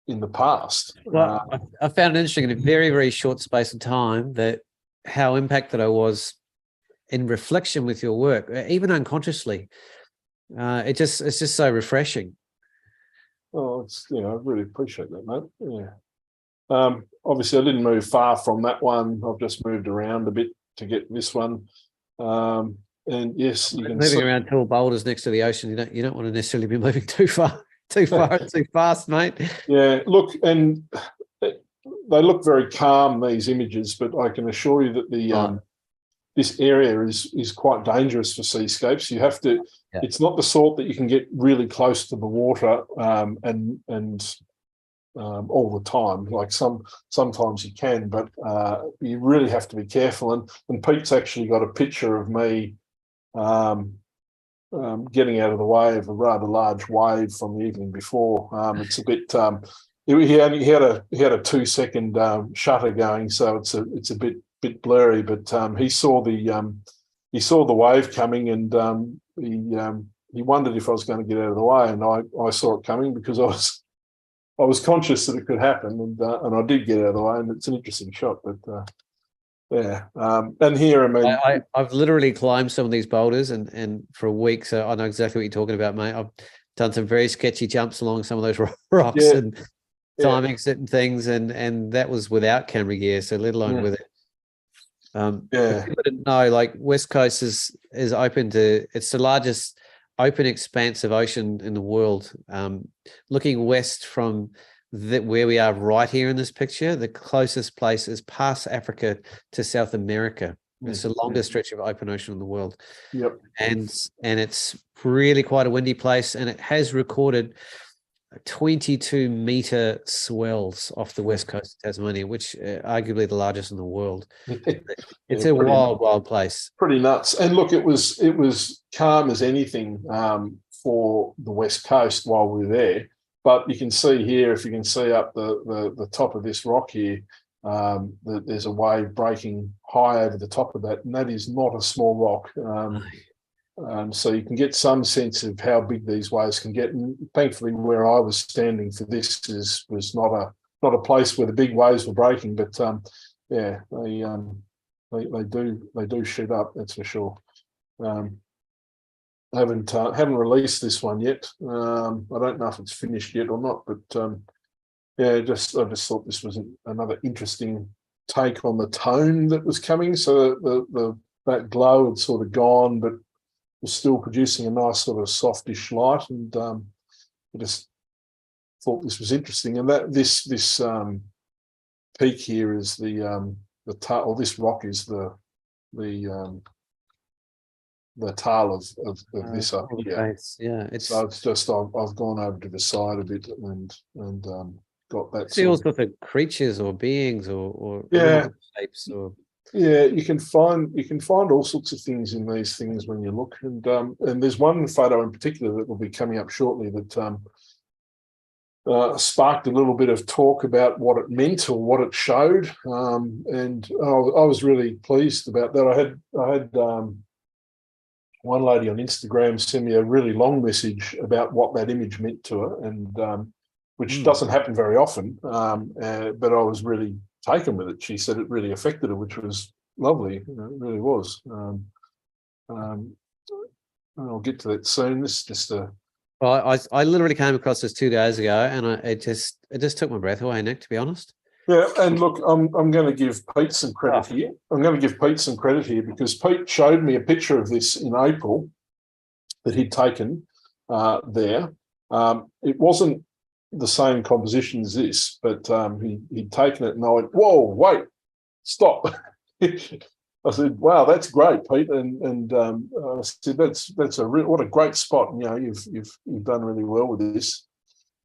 in the past. Well, I found it interesting in a very, very short space of time that how impacted I was in reflection with your work, even unconsciously. It's just so refreshing. Oh, I really appreciate that, mate. Yeah. Obviously, I didn't move far from that one. I've just moved around a bit to get this one. And yes, you can moving around tall boulders next to the ocean. You don't want to necessarily be moving too far, too fast, mate. Yeah, look, and they look very calm, these images, but I can assure you that this area is quite dangerous for seascapes. You have to. Yeah. It's not the sort that you can get really close to the water and all the time. Like sometimes you can, but you really have to be careful. And Pete's actually got a picture of me getting out of the way of a rather large wave from the evening before. It's a bit. He had a 2-second shutter going, so it's a bit blurry. But he saw the wave coming, and he wondered if I was going to get out of the way, and I saw it coming because I was conscious that it could happen, and I did get out of the way, and it's an interesting shot. But yeah, and here, I mean, I've literally climbed some of these boulders and for a week, so I know exactly what you're talking about, mate. I've done some very sketchy jumps along some of those rocks and time exit and things, and that was without camera gear, so let alone with it. People didn't know, like West Coast is open to, it's the largest open expanse of ocean in the world. Looking west from where we are right here in this picture, the closest place is past Africa to South America. It's the longest stretch of open ocean in the world. Yep. And it's really quite a windy place, and it has recorded 22-meter swells off the west coast of Tasmania, which arguably the largest in the world. It's a wild place. Pretty nuts. And look, it was calm as anything for the west coast while we were there. But you can see here, if you can see up the top of this rock here, there's a wave breaking high over the top of that, and that is not a small rock. So you can get some sense of how big these waves can get. And thankfully, where I was standing for this was not a place where the big waves were breaking. But they do shoot up. That's for sure. I haven't released this one yet. I don't know if it's finished yet or not. But I just thought this was another interesting take on the tone that was coming. So that glow had sort of gone, but was still producing a nice sort of softish light, and I just thought this was interesting. And that this peak here is the tail, or this rock is the tail of this up here. Yeah, it's So it's just I've gone over to the side a bit and got that see all sort of, sorts of creatures or beings or Yeah. animal shapes or yeah, you can find all sorts of things in these things when you look, and there's one photo in particular that will be coming up shortly that sparked a little bit of talk about what it meant or what it showed, and I was really pleased about that. I had one lady on Instagram send me a really long message about what that image meant to her, and which doesn't happen very often, but I was really taken with it. She said it really affected her, which was lovely. It really was. I'll get to that soon. This is just a. Well, I literally came across this 2 days ago, and it just took my breath away, Nick, to be honest. Yeah, and look, I'm going to give Pete some credit here. I'm going to give Pete some credit here because Pete showed me a picture of this in April that he'd taken there. It wasn't the same composition as this, but he'd taken it, and I went, "Whoa, wait, stop!" I said, "Wow, that's great, Pete," and I said, "That's what a great spot. You know, you've done really well with this."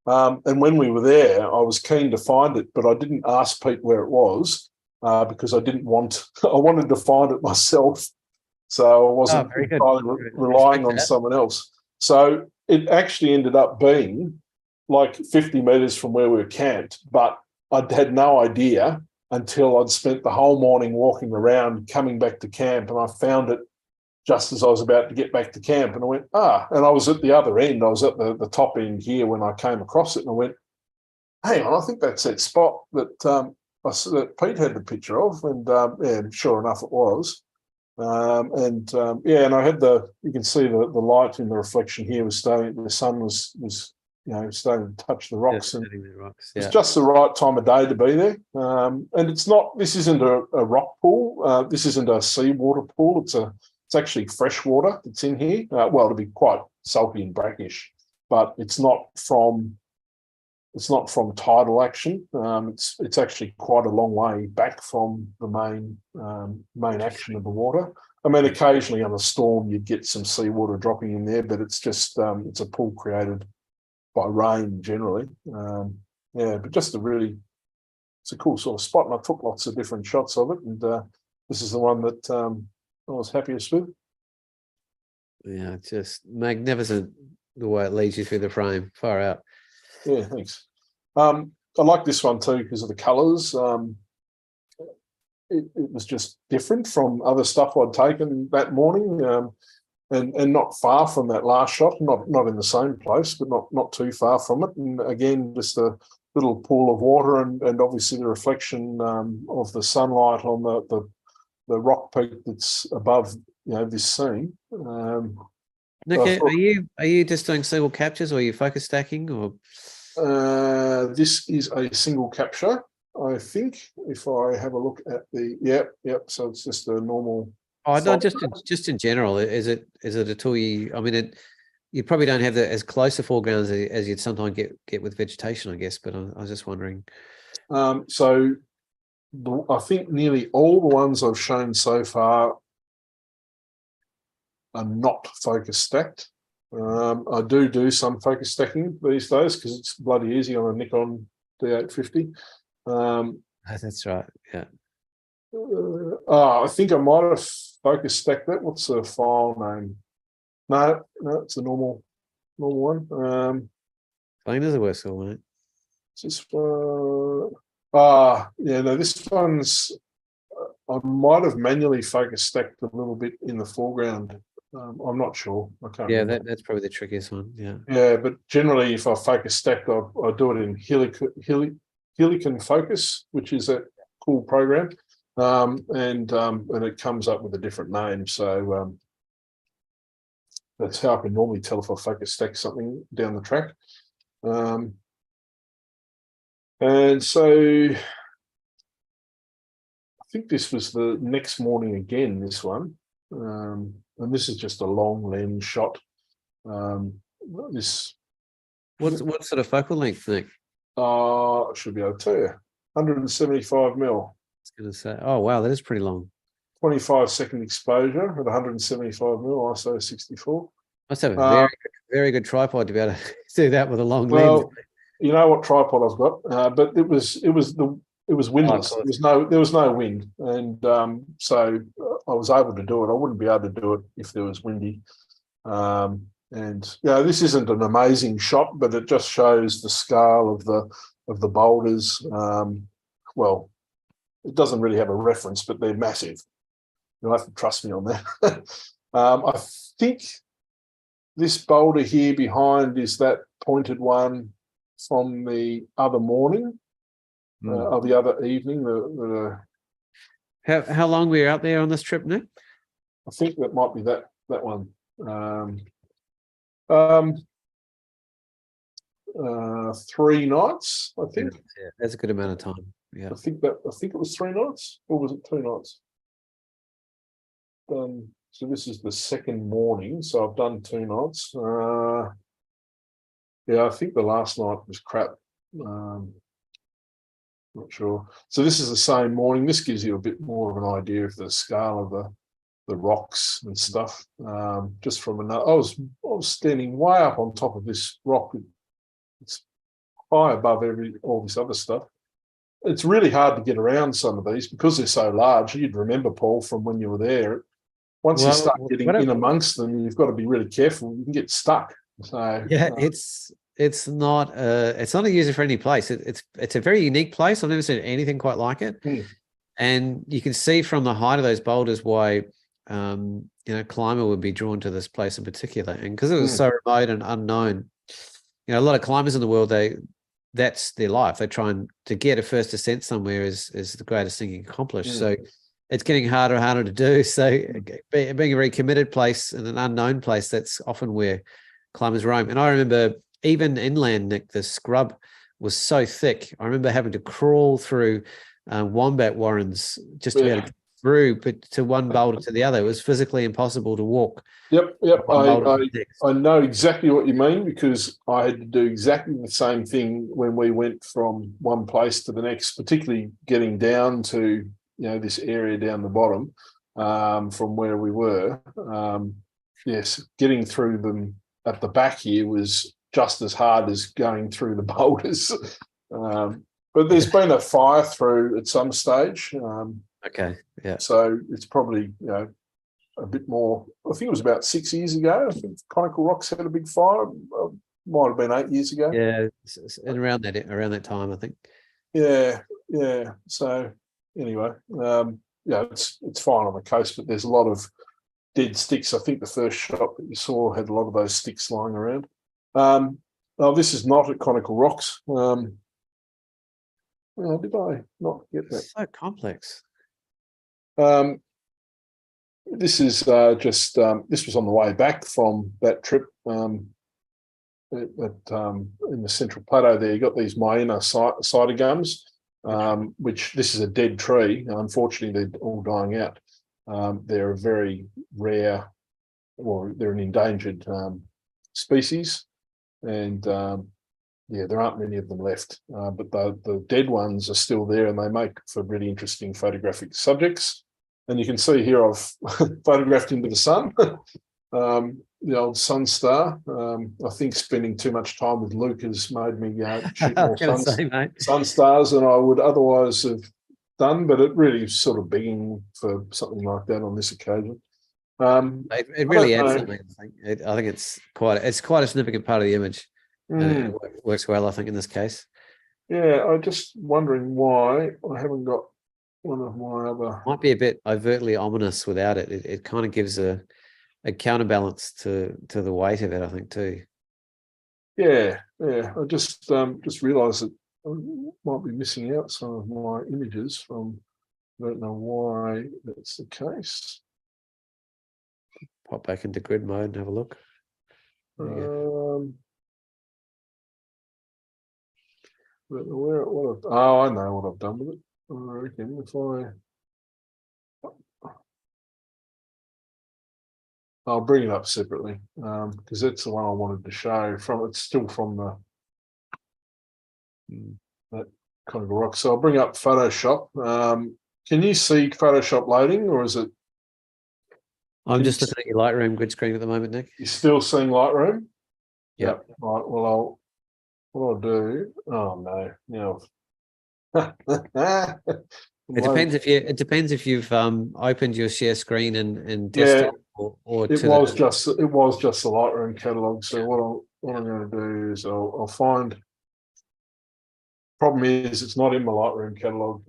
And when we were there, I was keen to find it, but I didn't ask Pete where it was because I didn't want. I wanted to find it myself, so I wasn't entirely relying on someone else. So it actually ended up being like 50 meters from where we were camped, but I had no idea until I'd spent the whole morning walking around, coming back to camp, and I found it just as I was about to get back to camp. And I went, and I was at the other end. I was at the top end here when I came across it, and I went, hang on, I think that's that spot that that Pete had the picture of, and yeah, sure enough it was. And I had you can see the light in the reflection here was starting, the sun was starting to touch the rocks, and it's just the right time of day to be there. And this isn't a rock pool. This isn't a seawater pool. It's actually fresh water that's in here. Well, it'll be quite salty and brackish, but it's not from tidal action. It's actually quite a long way back from the main action of the water. I mean, occasionally on a storm you'd get some seawater dropping in there, but it's just it's a pool created by rain generally. But just it's a cool sort of spot, and I took lots of different shots of it, and this is the one that I was happiest with. Yeah, just magnificent the way it leads you through the frame. Far out. Yeah, thanks. I like this one too because of the colours. It was just different from other stuff I'd taken that morning, and not far from that last shot. Not in the same place, but not too far from it. And again, just a little pool of water, and obviously the reflection of the sunlight on the rock peak that's above this scene. Nick, are you just doing single captures, or are you focus stacking, or? This is a single capture, I think. If I have a look at the yep. So it's just a normal. Oh no, just in general, is it a tool you? I mean, you probably don't have as close a foreground as you'd sometimes get with vegetation, I guess. But I was just wondering. So I think nearly all the ones I've shown so far are not focus stacked. I do some focus stacking these days because it's bloody easy on a Nikon D850. That's right. Yeah. I think I might have focus stacked that. What's the file name? No, it's a normal one. Clean as a whistle, mate. This one's. I might have manually focus stacked a little bit in the foreground. I'm not sure. I can't. Yeah, remember. that's probably the trickiest one. Yeah. Yeah, but generally, if I focus stacked, I do it in Helicon Focus, which is a cool program, and it comes up with a different name. So that's how I can normally tell if I focus stack something down the track. And so I think this was the next morning again. This one. And this is just a long lens shot. What sort of focal length, Nick? I should be able to tell you. 175 mil. was going to say, oh wow, that is pretty long. 25-second exposure at 175 mil ISO 64. Must have a very, very good tripod to be able to do that with a long lens. Well, you know what tripod I've got, but it was windless. There was no wind, and so I was able to do it. I wouldn't be able to do it if there was windy. And this isn't an amazing shot, but it just shows the scale of the boulders. Well, it doesn't really have a reference, but they're massive. You'll have to trust me on that. I think this boulder here behind is that pointed one from the other morning, or the other evening. How long were you out there on this trip, Nick? I think that might be that one. 3 nights, I think. Yeah, that's a good amount of time. Yeah, I think it was 3 nights, or was it 2 nights? So this is the second morning, so I've done 2 nights. I think the last night was crap. Not sure. So this is the same morning. This gives you a bit more of an idea of the scale of the rocks and stuff. Just from another, I was standing way up on top of this rock. It's high above all this other stuff. It's really hard to get around some of these because they're so large. You'd remember, Paul, from when you were there. Once you start getting in amongst them, you've got to be really careful. You can get stuck. So yeah, it's not a user-friendly place. It's a very unique place. I've never seen anything quite like it. And you can see from the height of those boulders why a climber would be drawn to this place in particular. And because it was so remote and unknown, a lot of climbers in the world, that's their life. They try to get a first ascent somewhere is the greatest thing you can accomplish. So it's getting harder and harder to do. So being a very committed place and an unknown place, that's often where climbers roam. And I remember even inland, Nick, the scrub was so thick. I remember having to crawl through wombat warrens just to be able to get through, but to one boulder to the other. It was physically impossible to walk. Yep. I know exactly what you mean, because I had to do exactly the same thing when we went from one place to the next, particularly getting down to this area down the bottom from where we were. Yes, getting through them at the back here was just as hard as going through the boulders. But there's been a fire through at some stage. Okay, yeah. So it's probably, a bit more. I think it was about 6 years ago. I think Conical Rocks had a big fire. Might have been 8 years ago. Yeah, and around that time, I think. Yeah. So anyway, it's fine on the coast, but there's a lot of dead sticks. I think the first shot that you saw had a lot of those sticks lying around. This is not at Conical Rocks. Did I not get that? So complex. This is this was on the way back from that trip in the Central Plateau. There, you got these Maina cider gums, which this is a dead tree. Unfortunately, they're all dying out. They're a very rare, they're an endangered species, and there aren't many of them left. But the dead ones are still there, and they make for really interesting photographic subjects. And you can see here I've photographed into the sun, the old sun star. I think spending too much time with Luke has made me shoot more sun stars than I would otherwise have done, but it really is sort of begging for something like that on this occasion. It really adds something. I think it's quite a significant part of the image. And it works well, I think, in this case. Yeah, I'm just wondering why I haven't got one of my other. Might be a bit overtly ominous without it. It kind of gives a counterbalance to the weight of it, I think, too. Yeah. I just realised that I might be missing out some of my images from. I don't know why that's the case. Pop back into grid mode and have a look. I know what I've done with it. I reckon if I'll bring it up separately because that's the one I wanted to show. It's still from that kind of rock. So I'll bring up Photoshop. Can you see Photoshop loading, or is it? I'm just looking at your Lightroom grid screen at the moment, Nick. You're still seeing Lightroom? Yep. Right. Well, what I'll do. Oh no! Now, It depends if you've opened your share screen and yeah, desktop or it to was the. just the Lightroom catalog. So what I'm going to do is I'll find. Problem is it's not in my Lightroom catalog.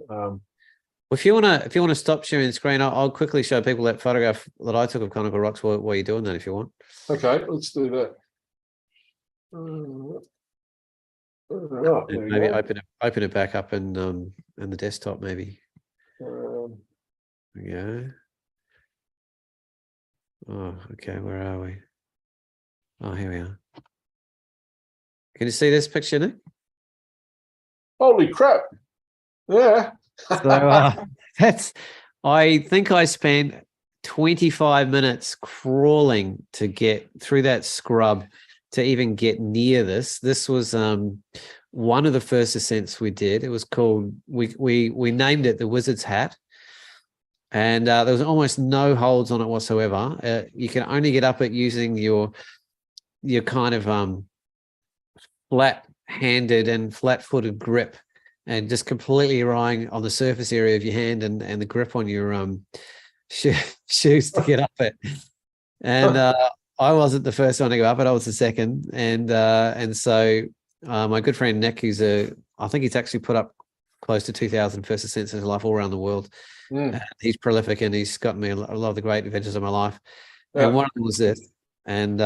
If you wanna stop sharing the screen, I'll quickly show people that photograph that I took of Conical Rocks while you're doing that, if you want. Okay, let's do that. Right, there we Maybe go. open it back up in the desktop, maybe. Yeah. Oh, okay. Where are we? Oh, here we are. Can you see this picture, Nick? Holy crap! Yeah. So I think I spent 25 minutes crawling to get through that scrub to even get near this. This was one of the first ascents we did. It was called, we named it the Wizard's Hat. And there was almost no holds on it whatsoever. You can only get up it using your kind of flat-handed and flat-footed grip, and just completely relying on the surface area of your hand and the grip on your shoes to get up it. And I wasn't the first one to go up it; I was the second. And so my good friend Nick, I think he's actually put up close to 2,000 first ascents in his life all around the world. He's prolific, and he's gotten me a lot of the great adventures of my life. And one of them was this, and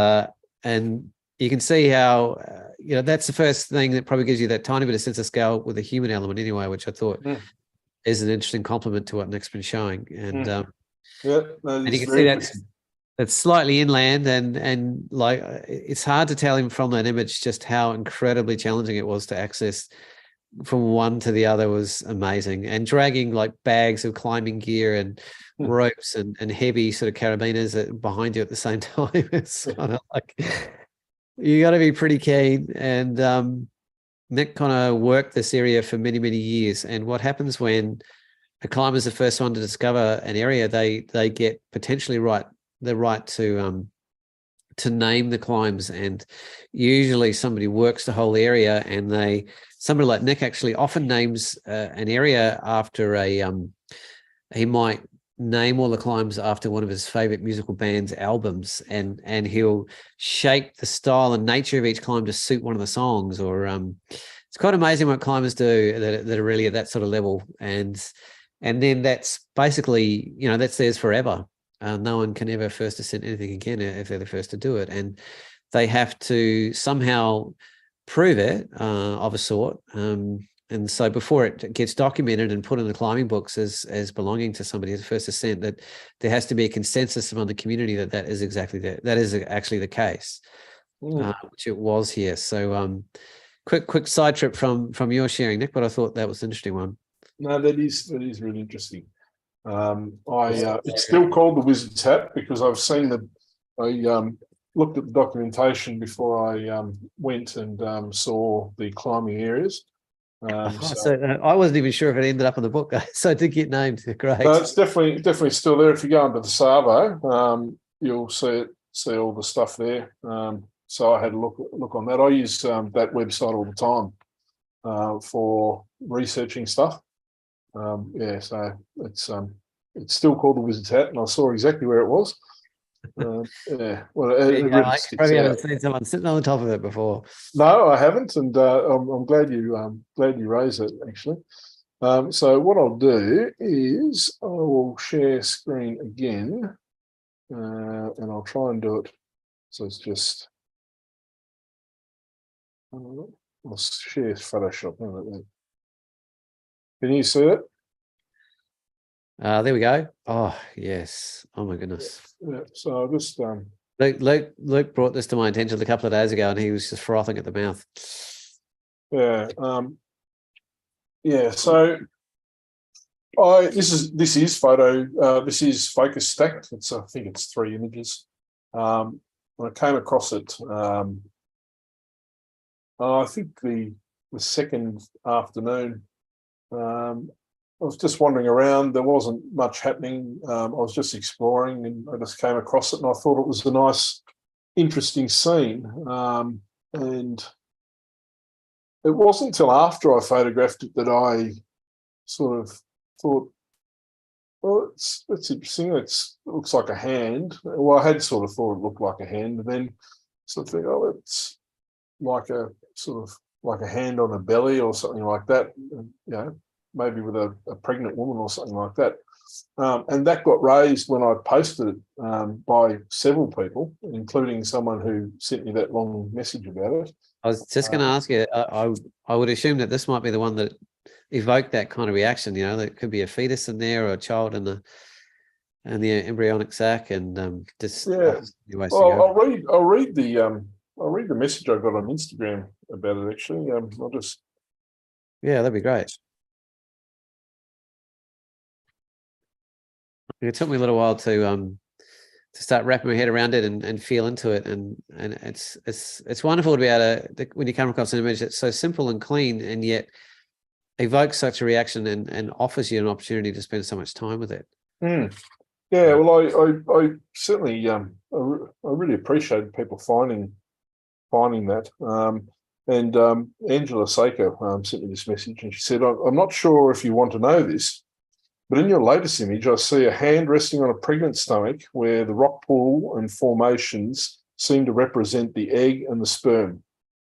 you can see how that's the first thing that probably gives you that tiny bit of sense of scale with a human element anyway, which I thought is an interesting compliment to what Nick's been showing. And and you can see that's slightly inland, and like it's hard to tell him from that image just how incredibly challenging it was to access. From one to the other was amazing, and dragging like bags of climbing gear and ropes and heavy sort of carabiners behind you at the same time. It's kind of like you got to be pretty keen. And Nick kind of worked this area for many, many years. And what happens when a climber is the first one to discover an area, they get potentially the right to name the climbs, and usually somebody works the whole area, and somebody like Nick actually often names an area after he might name all the climbs after one of his favorite musical band's albums, and he'll shape the style and nature of each climb to suit one of the songs, or it's quite amazing what climbers do that are really at that sort of level. And then that's basically, that's theirs forever. No one can ever first ascent anything again if they're the first to do it, and they have to somehow prove it of a sort. And so before it gets documented and put in the climbing books as belonging to somebody as a first ascent, that there has to be a consensus among the community that is exactly that is actually the case, which it was here. So quick side trip from your sharing, Nick, but I thought that was an interesting one. No, that is really interesting. It's still called the Wizard's Hat because I've seen I looked at the documentation before I went and saw the climbing areas. So I wasn't even sure if it ended up in the book, so it did get named. Great. No, it's definitely still there. If you go into the Savo, you'll see all the stuff there. So I had a look on that. I use that website all the time for researching stuff. So it's still called the Wizard's Hat, and I saw exactly where it was. Well, it really probably haven't seen someone sitting on the top of it before. No, I haven't, and I'm glad you raised it actually. So what I'll do is I will share screen again, and I'll try and do it. So it's just I'll share Photoshop. Can you see it? There we go. Oh yes. Oh my goodness. Yeah. So I just Luke brought this to my attention a couple of days ago, and he was just frothing at the mouth. Yeah. So this is photo. This is focus stacked. I think it's 3 images. When I came across it, I think the second afternoon. was just wandering around. There wasn't much happening. I was just exploring, and I just came across it, and I thought it was a nice, interesting scene. And it wasn't until after I photographed it that I sort of thought, well, it's interesting. It looks like a hand. Well, I had sort of thought it looked like a hand, and then sort of think, oh, it's like a sort of like a hand on a belly or something like that. Maybe with a pregnant woman or something like that. And that got raised when I posted it by several people, including someone who sent me that long message about it. I was just going to ask you, I would assume that this might be the one that evoked that kind of reaction. There could be a fetus in there or a child in the embryonic sac, and just ways to go. I'll read the message I got on Instagram about it. Actually, that'd be great. It took me a little while to start wrapping my head around it and feel into it, and it's wonderful to be able to, when you come across an image that's so simple and clean and yet evokes such a reaction and offers you an opportunity to spend so much time with it. Yeah, well, I certainly I really appreciate people finding that. And Angela Saker sent me this message, and she said, "I'm not sure if you want to know this, but in your latest image, I see a hand resting on a pregnant stomach where the rock pool and formations seem to represent the egg and the sperm,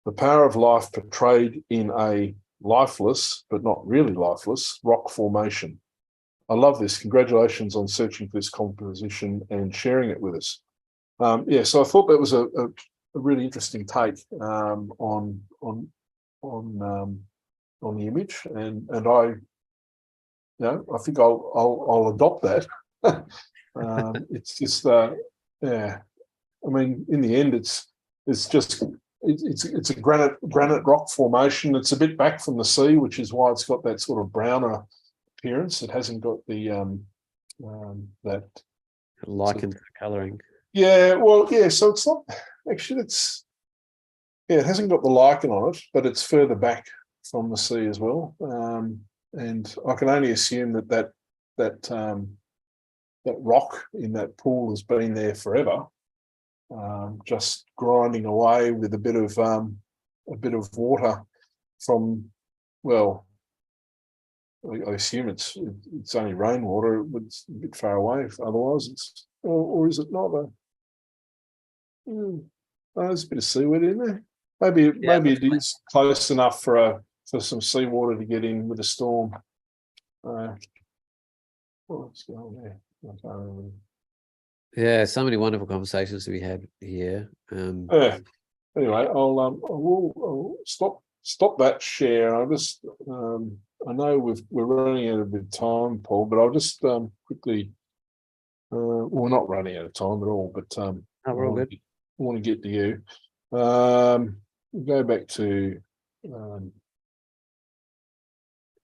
the power of life portrayed in a lifeless, but not really lifeless, rock formation. I love this. Congratulations on searching for this composition and sharing it with us." So I thought that was a really interesting take on the image, and I think I'll adopt that. It's just I mean, in the end, it's a granite rock formation. It's a bit back from the sea, which is why it's got that sort of browner appearance. It hasn't got the that lichen colouring. So it's not actually. It hasn't got the lichen on it, but it's further back from the sea as well. And I can only assume that rock in that pool has been there forever, just grinding away with a bit of water from, well, I assume it's only rainwater. It's a bit far away. Otherwise, or is it not? There's a bit of seaweed in there. Maybe it is close enough for some seawater to get in with a storm. What's going on there? I can't remember. Yeah, so many wonderful conversations to be had here. Anyway, I'll stop that share. I just I know we're running out of bit of time, Paul, but I'll just quickly. We're not running out of time at all, but we're all good. I want to get to you. Go back to.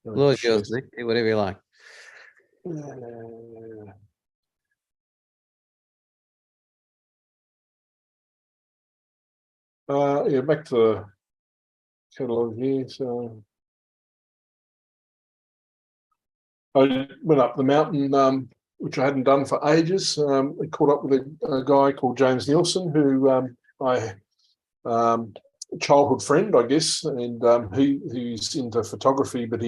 Floor's yours, Nick. Whatever you like. Back to the catalogue here. So I went up the mountain, which I hadn't done for ages. I caught up with a guy called James Nielsen, who childhood friend, I guess, and he's into photography, but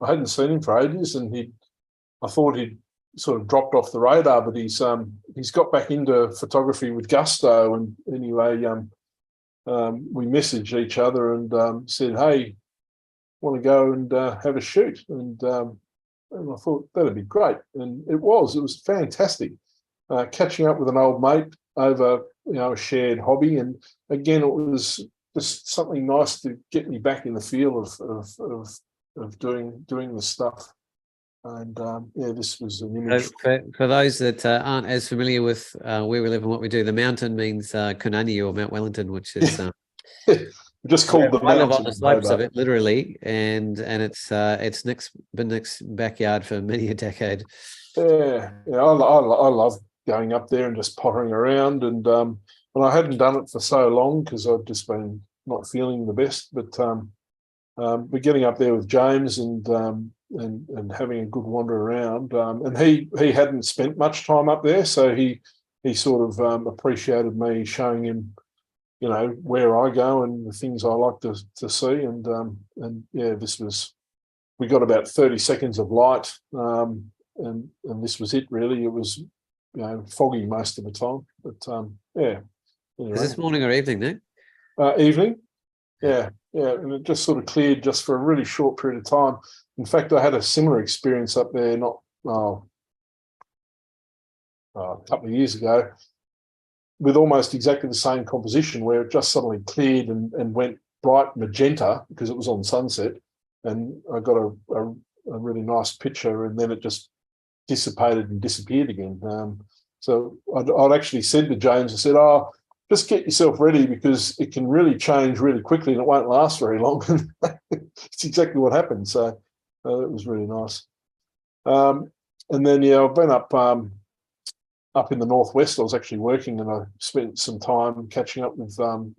I hadn't seen him for ages, and I thought he'd sort of dropped off the radar, but he's got back into photography with gusto. And anyway, we messaged each other and said, "Hey, want to go and have a shoot?" And I thought that'd be great, and it was fantastic. Catching up with an old mate over a shared hobby, and again, it was just something nice to get me back in the feel of doing the stuff. And this was an image. For those that aren't as familiar with where we live and what we do, the mountain means Kunani or Mount Wellington, which is just called the mountain. I live on the slopes of it, literally, and it's been Nick's backyard for many a decade. Yeah, I love going up there and just pottering around, and I hadn't done it for so long because I'd just been not feeling the best. But getting up there with James and and having a good wander around. And he hadn't spent much time up there, so he sort of appreciated me showing him, you know, where I go and the things I like to see. And yeah, we got about 30 seconds of light, and this was it really. It was, you know, foggy most of the time, but yeah. Anyway. Is this morning or evening, Nick? Evening. Yeah, and it just sort of cleared just for a really short period of time. In fact, I had a similar experience up there a couple of years ago with almost exactly the same composition, where it just suddenly cleared and went bright magenta because it was on sunset, and I got a really nice picture, and then it just dissipated and disappeared again. So I'd actually said to James, I said, "Oh, just get yourself ready because it can really change really quickly and it won't last very long." It's exactly what happened. So it was really nice. And then, yeah, I've been up in the northwest. I was actually working, and I spent some time catching up with some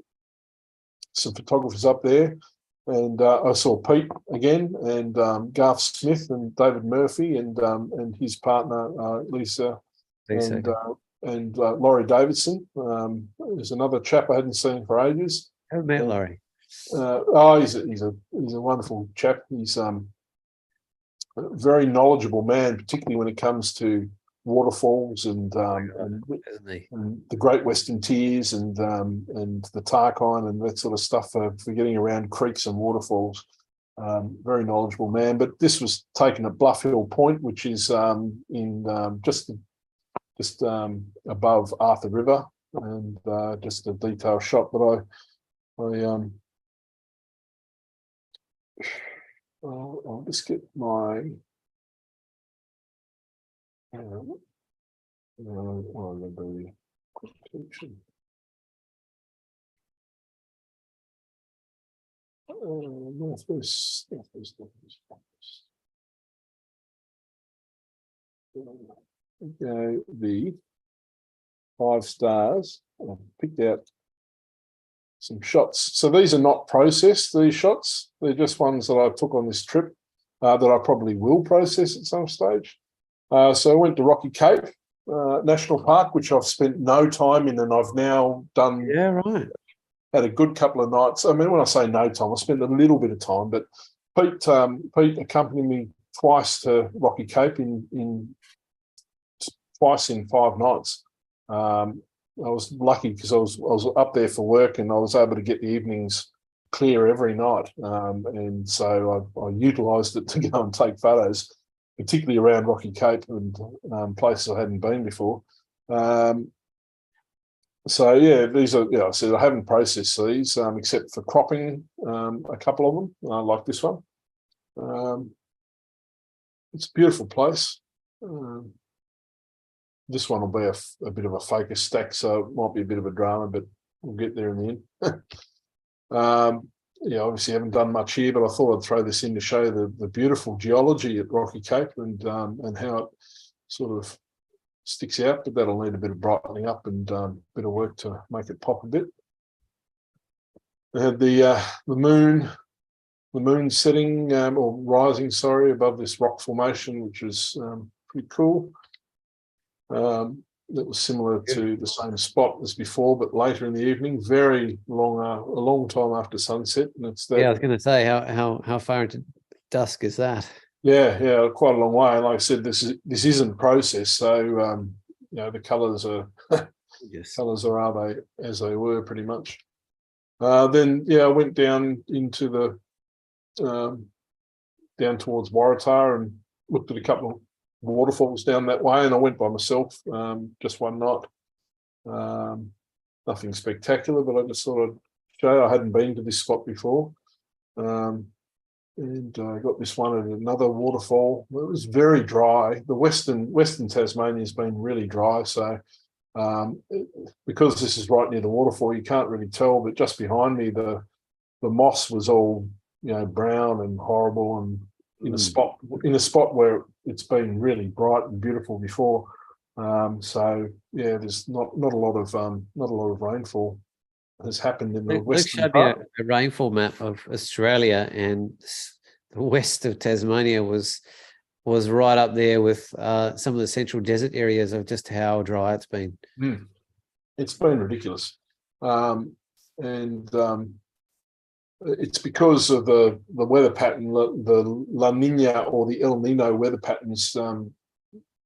photographers up there. And I saw Pete again, and Garth Smith and David Murphy and his partner Lisa. And Laurie Davidson. There's another chap I hadn't seen for ages. I haven't met Laurie. He's a wonderful chap. He's a very knowledgeable man, particularly when it comes to waterfalls and the Great Western Tiers and the Tarkine and that sort of stuff for getting around creeks and waterfalls. Very knowledgeable man. But this was taken at Bluff Hill Point, which is in just above Arthur River, and just a detailed shot. But I'll just get my northwest. The 5 stars. I picked out some shots. So these are not processed, these shots. They're just ones that I took on this trip that I probably will process at some stage. So I went to Rocky Cape National Park, which I've spent no time in, and I've now done. Yeah, right. Had a good couple of nights. I mean, when I say no time, I spent a little bit of time, but Pete accompanied me twice to Rocky Cape twice in 5 nights. I was lucky because I was up there for work, and I was able to get the evenings clear every night. And so I utilised it to go and take photos, particularly around Rocky Cape and places I hadn't been before. So yeah, these are, I said I haven't processed these except for cropping a couple of them, like this one. It's a beautiful place. This one will be a bit of a focus stack, so it might be a bit of a drama, but we'll get there in the end. Obviously haven't done much here, but I thought I'd throw this in to show the beautiful geology at Rocky Cape and how it sort of sticks out, but that'll need a bit of brightening up and a bit of work to make it pop a bit. We had the moon setting or rising, above this rock formation, which was pretty cool. That was similar to the same spot as before, but later in the evening, very long, a long time after sunset. And it's that. Yeah, I was going to say, how far into dusk is that? Yeah, quite a long way. And like I said, this isn't processed, so the colours are colours are as they were pretty much. Then I went down into the down towards Waratah and looked at a couple of waterfalls down that way, and I went by myself just one night. Nothing spectacular, but I just thought I'd show. I hadn't been to this spot before, and I got this one at another waterfall. It was very dry. The western Tasmania has been really dry, so because this is right near the waterfall, you can't really tell. But just behind me, the moss was all brown and horrible, and in a spot where it's been really bright and beautiful before. So yeah, there's not a lot of rainfall has happened in the western part. Luke showed me a rainfall map of Australia, and west of Tasmania was right up there with some of the central desert areas of just how dry it's been. It's been ridiculous, and it's because of the weather pattern, the La Nina or the El Nino weather patterns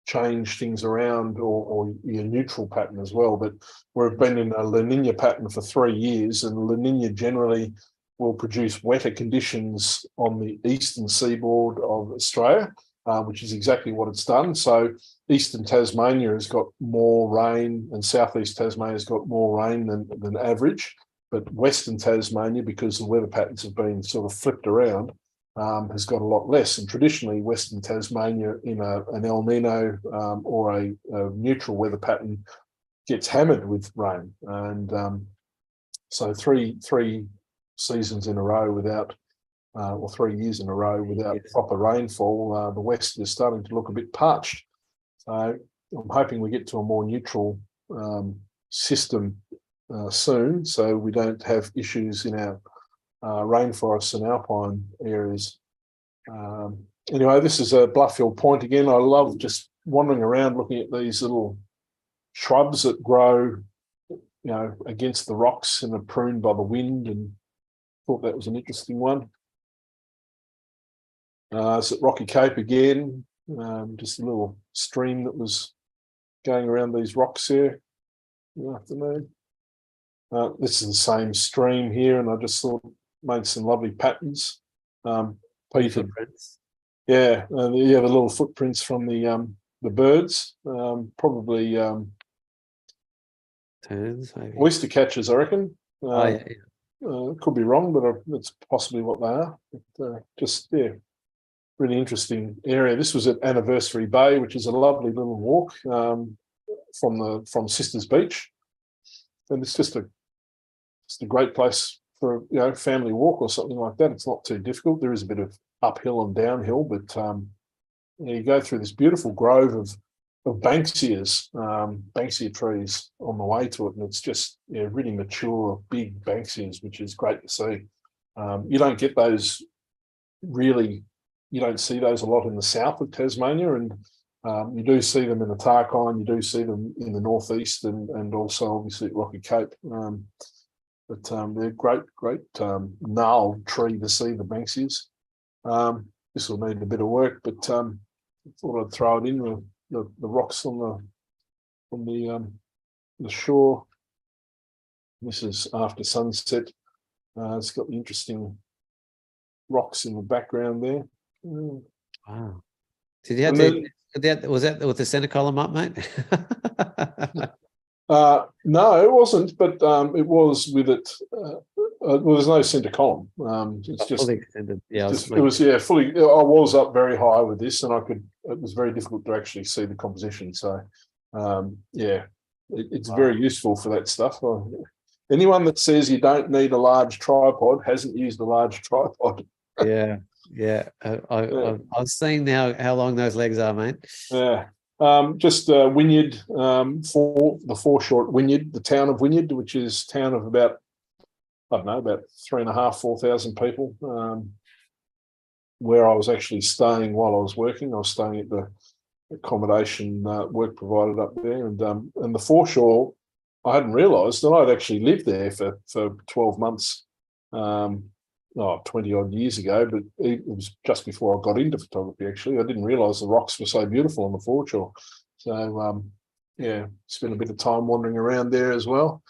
change things around, or your neutral pattern as well. But we've been in a La Nina pattern for 3 years, and La Nina generally will produce wetter conditions on the eastern seaboard of Australia, which is exactly what it's done. So eastern Tasmania has got more rain, and southeast Tasmania has got more rain than average. But western Tasmania, because the weather patterns have been sort of flipped around, has got a lot less. And traditionally, western Tasmania in an El Nino or a neutral weather pattern gets hammered with rain. And so three seasons in a row without, or 3 years in a row without proper rainfall, the west is starting to look a bit parched. So I'm hoping we get to a more neutral system soon, so we don't have issues in our rainforests and alpine areas. Anyway, this is a Bluffhill Point again. I love just wandering around looking at these little shrubs that grow, against the rocks and are pruned by the wind, and thought that was an interesting one. It's at Rocky Cape again, just a little stream that was going around these rocks there in the afternoon. This is the same stream here, and I just thought made some lovely patterns. Footprints. Yeah, the little footprints from the birds, probably Turns, maybe. oyster catchers, I reckon. Yeah. Could be wrong, but it's possibly what they are. But, really interesting area. This was at Anniversary Bay, which is a lovely little walk from Sisters Beach, and it's just a great place for family walk or something like that. It's not too difficult. There is a bit of uphill and downhill, but you go through this beautiful grove of Banksias, Banksia trees on the way to it, and it's just really mature, big Banksias, which is great to see. You don't get those really. You don't see those a lot in the south of Tasmania, and you do see them in the Tarkine, you do see them in the northeast, and also obviously at Rocky Cape. But they're great gnarled tree to see, the Banksias. This will need a bit of work, but I thought I'd throw it in the rocks on the shore. This is after sunset. It's got the interesting rocks in the background there. Wow. Did you have to? Was that with the center column up, mate? No, it wasn't, but it was with it. There's no center column. It's just fully extended. Yeah, it was fully. I was up very high with this, and it was very difficult to actually see the composition. So, it's very useful for that stuff. Anyone that says you don't need a large tripod hasn't used a large tripod. Yeah. I've seen how long those legs are, mate. Yeah. Just Wynyard, for the foreshore at Wynyard, the town of Wynyard, which is a town of about 3,500, 4,000 people, where I was actually staying while I was working. I was staying at the accommodation work provided up there, and the foreshore, I hadn't realised that I'd actually lived there for 12 months. 20 odd years ago, but it was just before I got into photography. Actually, I didn't realise the rocks were so beautiful on the foreshore. So spent a bit of time wandering around there as well.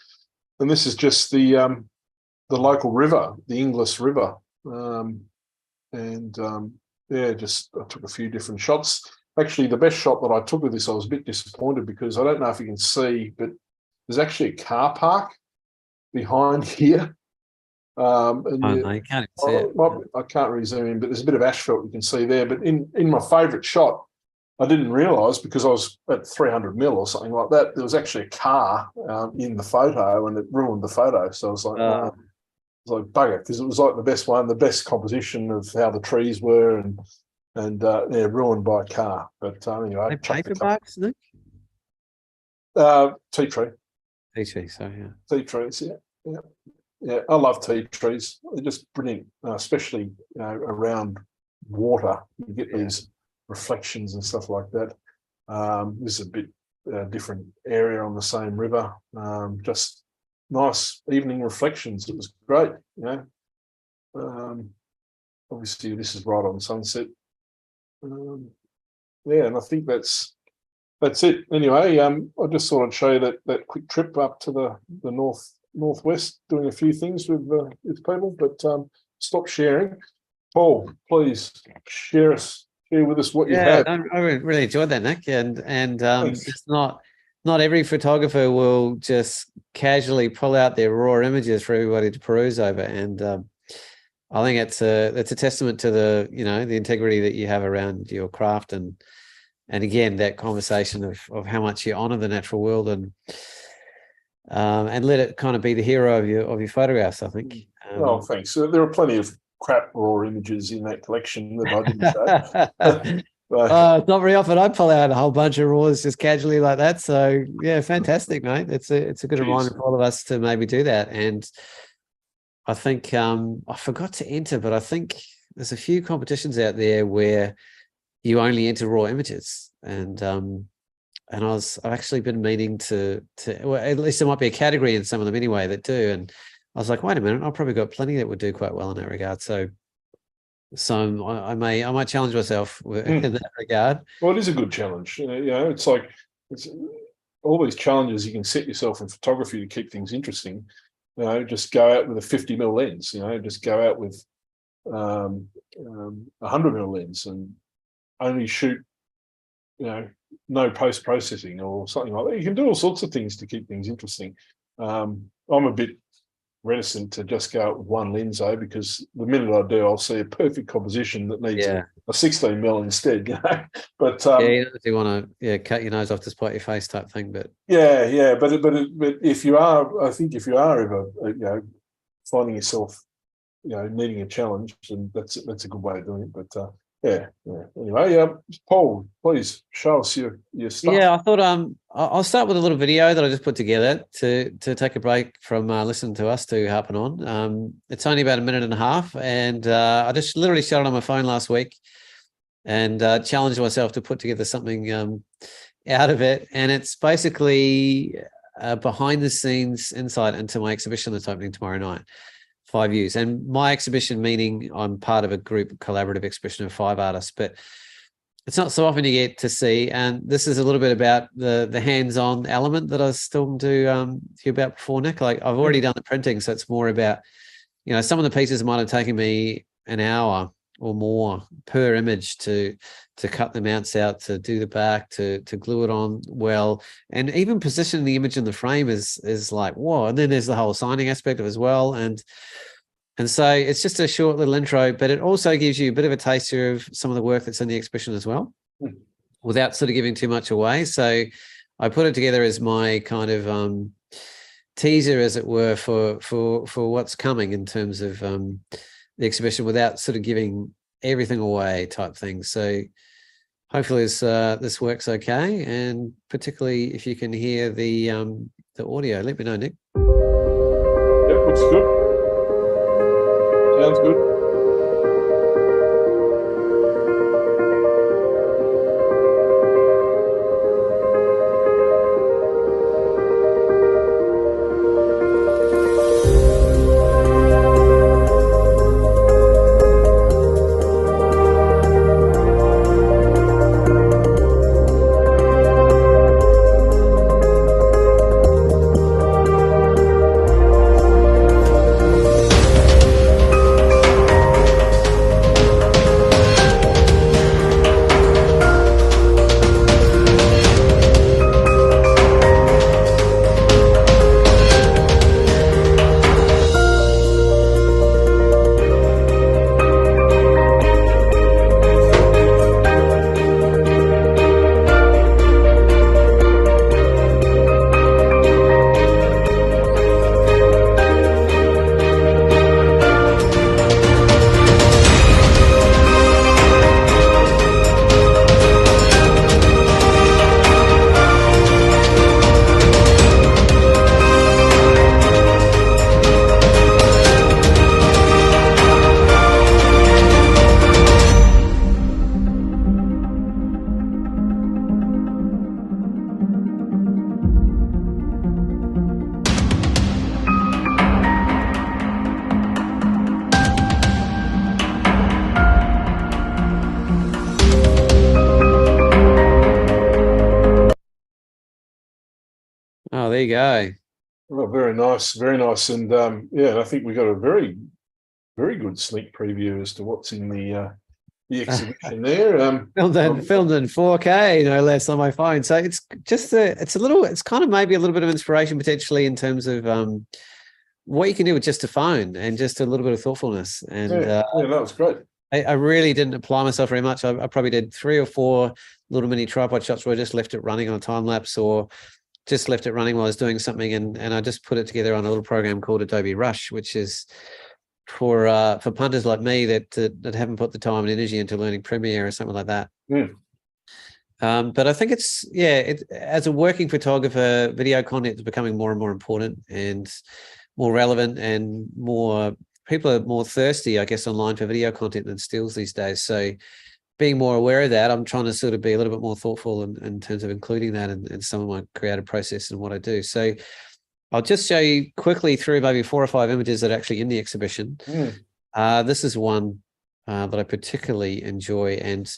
And this is just the local river, the Inglis River, just I took a few different shots. Actually, the best shot that I took of this, I was a bit disappointed because I don't know if you can see, but there's actually a car park behind here. I can't see it. I can't really zoom in, but there's a bit of asphalt you can see there. But in my favourite shot, I didn't realise, because I was at 300 mil or something like that, there was actually a car in the photo, and it ruined the photo. So I was like, bugger, because it was like the best one, the best composition of how the trees were, and ruined by a car. But anyway, paper barks, Nick? Tea tree. Tea tree, sorry, yeah. Tea trees, yeah, I love tea trees. They're just brilliant, especially around water, you get these reflections and stuff like that. This is a bit different area on the same river. Just nice evening reflections. It was great, obviously this is right on sunset. And I think that's it. Anyway, I just thought I'd show you that quick trip up to the northwest, doing a few things with people. But stop sharing. Paul, please share with us what you have. I really enjoyed that, Nick, and it's not every photographer will just casually pull out their raw images for everybody to peruse over, and I think it's a testament to the the integrity that you have around your craft, and again that conversation of how much you honor the natural world and let it kind of be the hero of your photographs, I think. Thanks. So there are plenty of crap raw images in that collection that I didn't show. It's not very often I pull out a whole bunch of raws just casually like that. So yeah, fantastic, mate. It's a good reminder for all of us to maybe do that. And I think I forgot to enter, but I think there's a few competitions out there where you only enter raw images, and I've actually been meaning to well, at least there might be a category in some of them anyway that do. And I was like, wait a minute, I've probably got plenty that would do quite well in that regard. So I might challenge myself in that regard. Well, it is a good challenge. It's like all these challenges you can set yourself in photography to keep things interesting. Just go out with a 50mm lens. Just go out with 100mm lens and only shoot. No post-processing or something like that. You can do all sorts of things to keep things interesting. I'm a bit reticent to just go out with one lens though, because the minute I do, I'll see a perfect composition that needs a 16mm instead. But you don't want to cut your nose off to spite your face type thing. But but if you are, I think if you are ever finding yourself needing a challenge, then that's a good way of doing it. But anyway, Paul, please show us your stuff. Yeah, I thought I'll start with a little video that I just put together to take a break from listening to us two harping on. It's only about a minute and a half, and I just literally shot it on my phone last week and challenged myself to put together something out of it. And it's basically behind the scenes insight into my exhibition that's opening tomorrow night. 5 views. And my exhibition, meaning I'm part of a group collaborative exhibition of 5 artists, but it's not so often you get to see. And this is a little bit about the hands-on element that I was talking to you about before, Nick. Like I've already done the printing, so it's more about, some of the pieces might have taken me an hour or more per image to cut the mounts out, to do the back, to glue it on well, and even positioning the image in the frame is like, whoa. And then there's the whole signing aspect of it as well. And so it's just a short little intro, but it also gives you a bit of a taster of some of the work that's in the exhibition as well, without sort of giving too much away. So I put it together as my kind of teaser, as it were, for what's coming in terms of the exhibition, without sort of giving everything away type thing. So hopefully this works okay, and particularly if you can hear the audio, let me know, Nick. Yep, looks good. Sounds good. there you go. Well, very nice, very nice. And yeah, I think we got a very, very good sneak preview as to what's in the exhibition there. Filmed in 4K, no less, on my phone. So it's just it's kind of maybe a little bit of inspiration potentially in terms of what you can do with just a phone and just a little bit of thoughtfulness. And yeah, that was great. I really didn't apply myself very much. I probably did 3 or 4 little mini tripod shots where I just left it running on a time lapse or just left it running while I was doing something, and I just put it together on a little program called Adobe Rush, which is for punters like me that haven't put the time and energy into learning Premiere or something like that. Yeah. But I think as a working photographer, video content is becoming more and more important and more relevant, and more people are more thirsty, I guess, online for video content than stills these days. So being more aware of that, I'm trying to sort of be a little bit more thoughtful in terms of including that in some of my creative process and what I do. So I'll just show you quickly through maybe 4 or 5 images that are actually in the exhibition. This is one that I particularly enjoy, and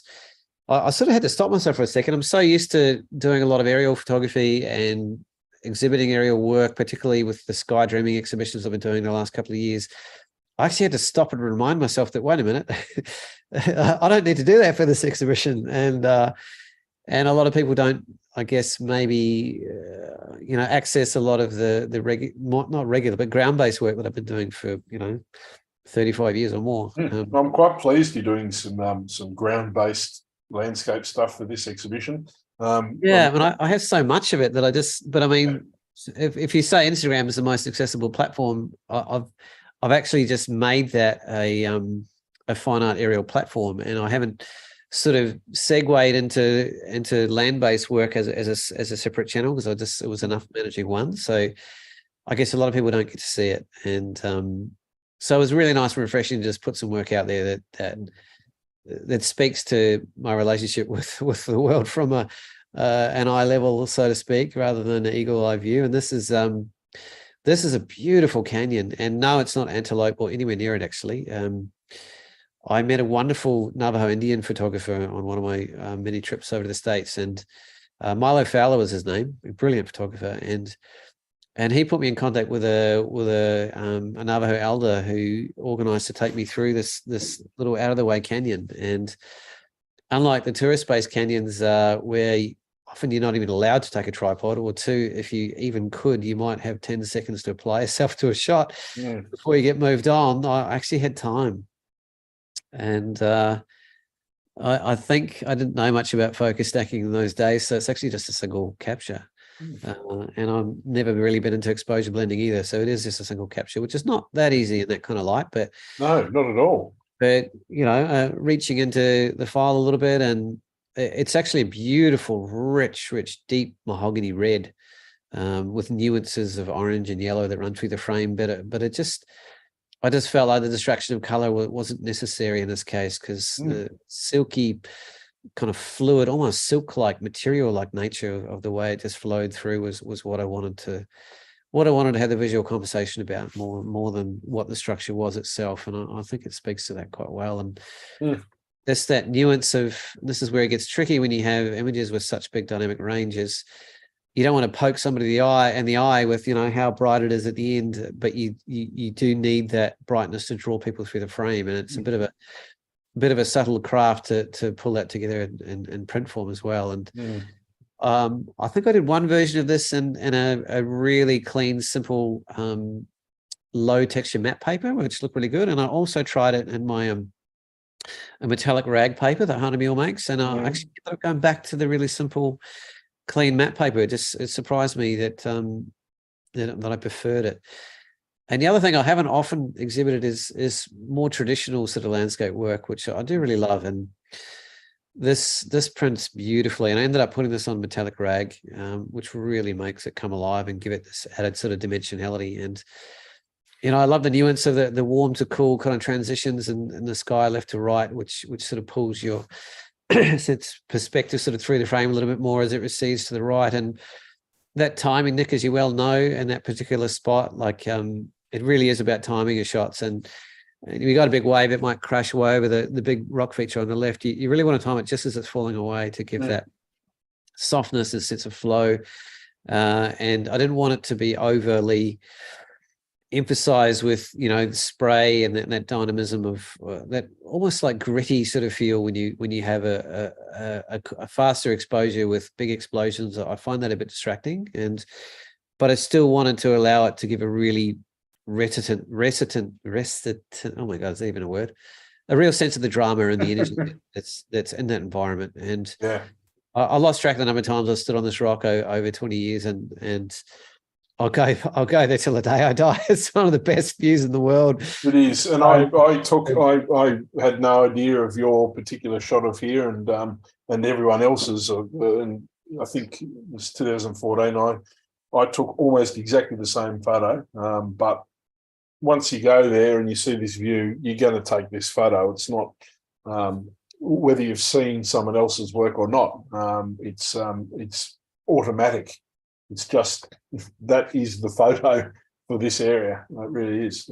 I sort of had to stop myself for a second. I'm so used to doing a lot of aerial photography and exhibiting aerial work, particularly with the sky dreaming exhibitions I've been doing the last couple of years. I actually had to stop and remind myself that, wait a minute, I don't need to do that for this exhibition. And a lot of people don't, I guess, maybe, access a lot of not regular, but ground-based work that I've been doing for, 35 years or more. I'm quite pleased you're doing some ground-based landscape stuff for this exhibition. I have so much of it that but I mean, if you say Instagram is the most accessible platform, I've actually just made that a fine art aerial platform, and I haven't sort of segued into land-based work as a separate channel, because it was enough managing one. So I guess a lot of people don't get to see it, and so it was really nice and refreshing to just put some work out there that speaks to my relationship with the world from an eye level, so to speak, rather than an eagle eye view. And this is a beautiful canyon, and no, it's not antelope or anywhere near it, actually. I met a wonderful Navajo Indian photographer on one of my many trips over to the States, and Milo Fowler was his name, a brilliant photographer, and he put me in contact with a Navajo elder who organized to take me through this little out of the way canyon. And unlike the tourist-based canyons, where often you're not even allowed to take a tripod, or 2, if you even could, you might have 10 seconds to apply yourself to a shot before you get moved on. I actually had time. And I think I didn't know much about focus stacking in those days, so it's actually just a single capture. And I've never really been into exposure blending either, so it is just a single capture, which is not that easy in that kind of light. But no, not at all. But reaching into the file a little bit, and it's actually a beautiful, rich, deep mahogany red, with nuances of orange and yellow that run through the frame. But I just felt like the distraction of color wasn't necessary in this case, because the silky kind of fluid, almost silk-like, material-like nature of the way it just flowed through was what I wanted to have the visual conversation about, more than what the structure was itself. And I think it speaks to that quite well. And that's that nuance of, this is where it gets tricky when you have images with such big dynamic ranges. You don't want to poke somebody in the eye with, how bright it is at the end, but you do need that brightness to draw people through the frame. And it's a bit of a subtle craft to pull that together in print form as well. And I think I did one version of this in a really clean, simple, low texture matte paper, which looked really good. And I also tried it in my a metallic rag paper that Hanamiel makes. And I actually ended up going back to the really simple, clean matte paper. It surprised me that I preferred it. And the other thing I haven't often exhibited is more traditional sort of landscape work, which I do really love. And this prints beautifully. And I ended up putting this on metallic rag, which really makes it come alive and give it this added sort of dimensionality. And, I love the nuance of the warm to cool kind of transitions in the sky left to right, which sort of pulls your sense perspective sort of through the frame a little bit more as it recedes to the right. And that timing, Nick, as you well know, in that particular spot, it really is about timing of shots. And if you got a big wave, it might crash away over the big rock feature on the left. You really want to time it just as it's falling away to give that softness and sense of flow. and I didn't want it to be overly emphasized with, you know, the spray and that dynamism of that almost like gritty sort of feel when you have a faster exposure with big explosions. I find that a bit distracting, but I still wanted to allow it to give a really reticent. Oh my God, is that even a word? A real sense of the drama and the energy that's in that environment. And Yeah. I lost track of the number of times I stood on this rock over 20 years, and I'll go there till the day I die. It's one of the best views in the world. It is, and I had no idea of your particular shot of here, and everyone else's. And I think it was 2014. I took almost exactly the same photo, but once you go there and you see this view, you're going to take this photo. It's not whether you've seen someone else's work or not. It's automatic. It's just that is the photo for this area. It really is.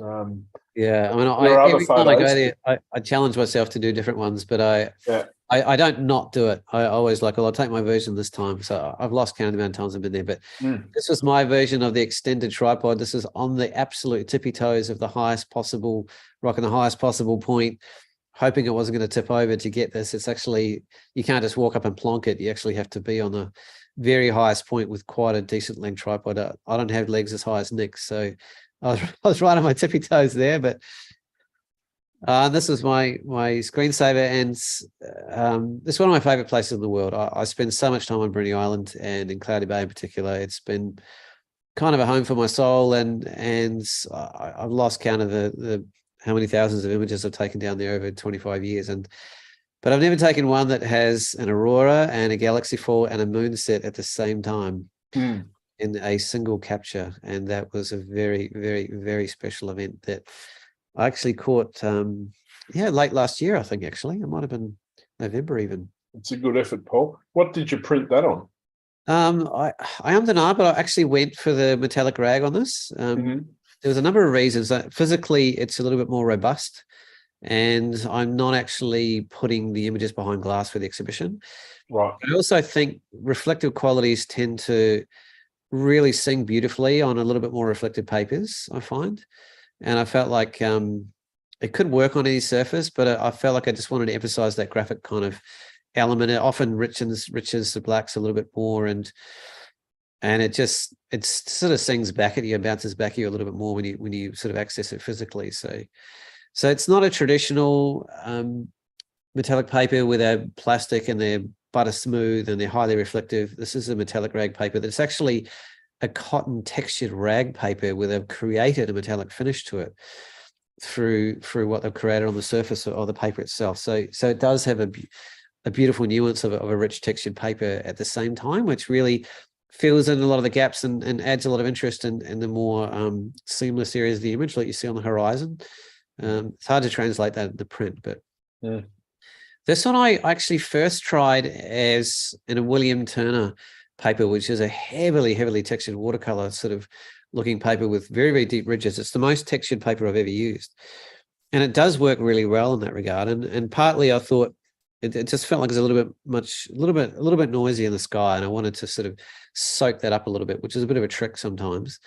Yeah, I mean, every time I go there, I challenge myself to do different ones, but I don't not do it. I always like, well, I'll take my version this time. So I've lost count of the amount of times I've been there, but this was my version of the extended tripod. This is on the absolute tippy toes of the highest possible rock and the highest possible point, hoping it wasn't going to tip over to get this. It's actually, you can't just walk up and plonk it. You actually have to be on the very highest point with quite a decent leg tripod. I don't have legs as high as Nick, so I was right on my tippy toes there. But this is my screensaver, and it's one of my favorite places in the world. I spend so much time on Bruny Island and in Cloudy Bay in particular. It's been kind of a home for my soul, and I've lost count of the how many thousands of images I've taken down there over 25 years. But I've never taken one that has an aurora and a galaxy fall and a moonset at the same time in a single capture. And that was a very, very, very special event that I actually caught, late last year, I think, actually. It might have been November even. It's a good effort, Paul. What did you print that on? I am denied, but I actually went for the metallic rag on this. There was a number of reasons. Physically, it's a little bit more robust, and I'm not actually putting the images behind glass for the exhibition. Right. I also think reflective qualities tend to really sing beautifully on a little bit more reflective papers, I find. And I felt like it could work on any surface, but I felt like I just wanted to emphasize that graphic kind of element. It often riches the blacks a little bit more, and it sort of sings back at you and bounces back at you a little bit more when you sort of access it physically. So it's not a traditional metallic paper where they're plastic and they're butter smooth and they're highly reflective. This is a metallic rag paper that's actually a cotton textured rag paper where they've created a metallic finish to it through what they've created on the surface of the paper itself. So it does have a beautiful nuance of a rich textured paper at the same time, which really fills in a lot of the gaps and adds a lot of interest in the more seamless areas of the image like you see on the horizon. It's hard to translate that in the print, but this one I actually first tried as in a William Turner paper, which is a heavily textured watercolor sort of looking paper with very, very deep ridges. It's the most textured paper I've ever used, and it does work really well in that regard. And partly I thought it just felt like it was a little bit noisy in the sky, and I wanted to sort of soak that up a little bit, which is a bit of a trick sometimes.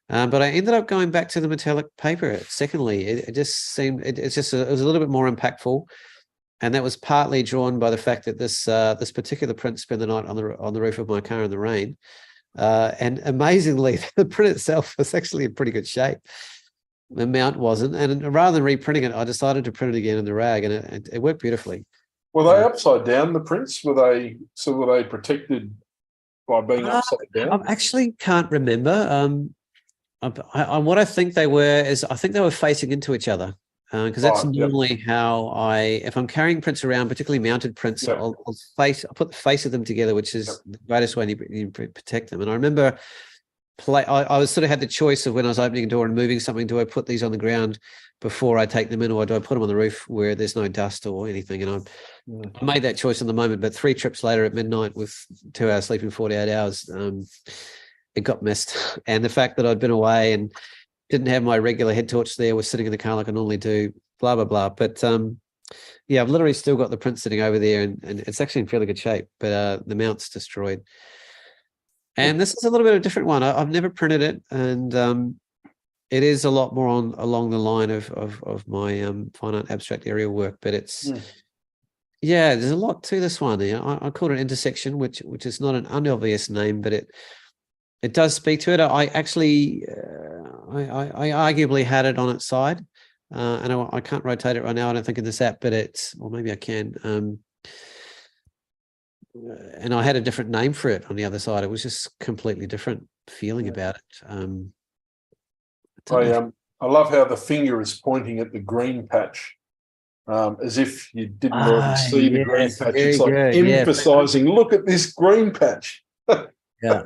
But I ended up going back to the metallic paper. Secondly, it just seemed it was a little bit more impactful, and that was partly drawn by the fact that this particular print spent the night on the roof of my car in the rain, and amazingly, the print itself was actually in pretty good shape. The mount wasn't, and rather than reprinting it, I decided to print it again in the rag, and it worked beautifully. Were they upside down, the prints? Were they protected by being upside down? I actually can't remember. What I think they were is I think they were facing into each other, because that's normally how if I'm carrying prints around, particularly mounted prints, I'll put the face of them together, which is the greatest way you protect them. And I remember I was sort of had the choice of when I was opening a door and moving something, do I put these on the ground before I take them in, or do I put them on the roof where there's no dust or anything? And I made that choice in the moment, but 3 trips later at midnight with 2 hours sleep in 48 hours, it got missed. And the fact that I'd been away and didn't have my regular head torch there, was sitting in the car like I normally do, blah, blah, blah. But I've literally still got the print sitting over there, and it's actually in fairly good shape, but the mount's destroyed. And this is a little bit of a different one. I've never printed it, and it is a lot more along the line of my fine art abstract area work. But it's there's a lot to this one. I call it intersection, which is not an unobvious name, but it does speak to it. I actually I arguably had it on its side, and I can't rotate it right now. I don't think in this app, but or maybe I can. And I had a different name for it on the other side. It was just completely different feeling about it. I love how the finger is pointing at the green patch, as if you didn't already see the green patch. It's like emphasizing, look at this green patch. Yeah.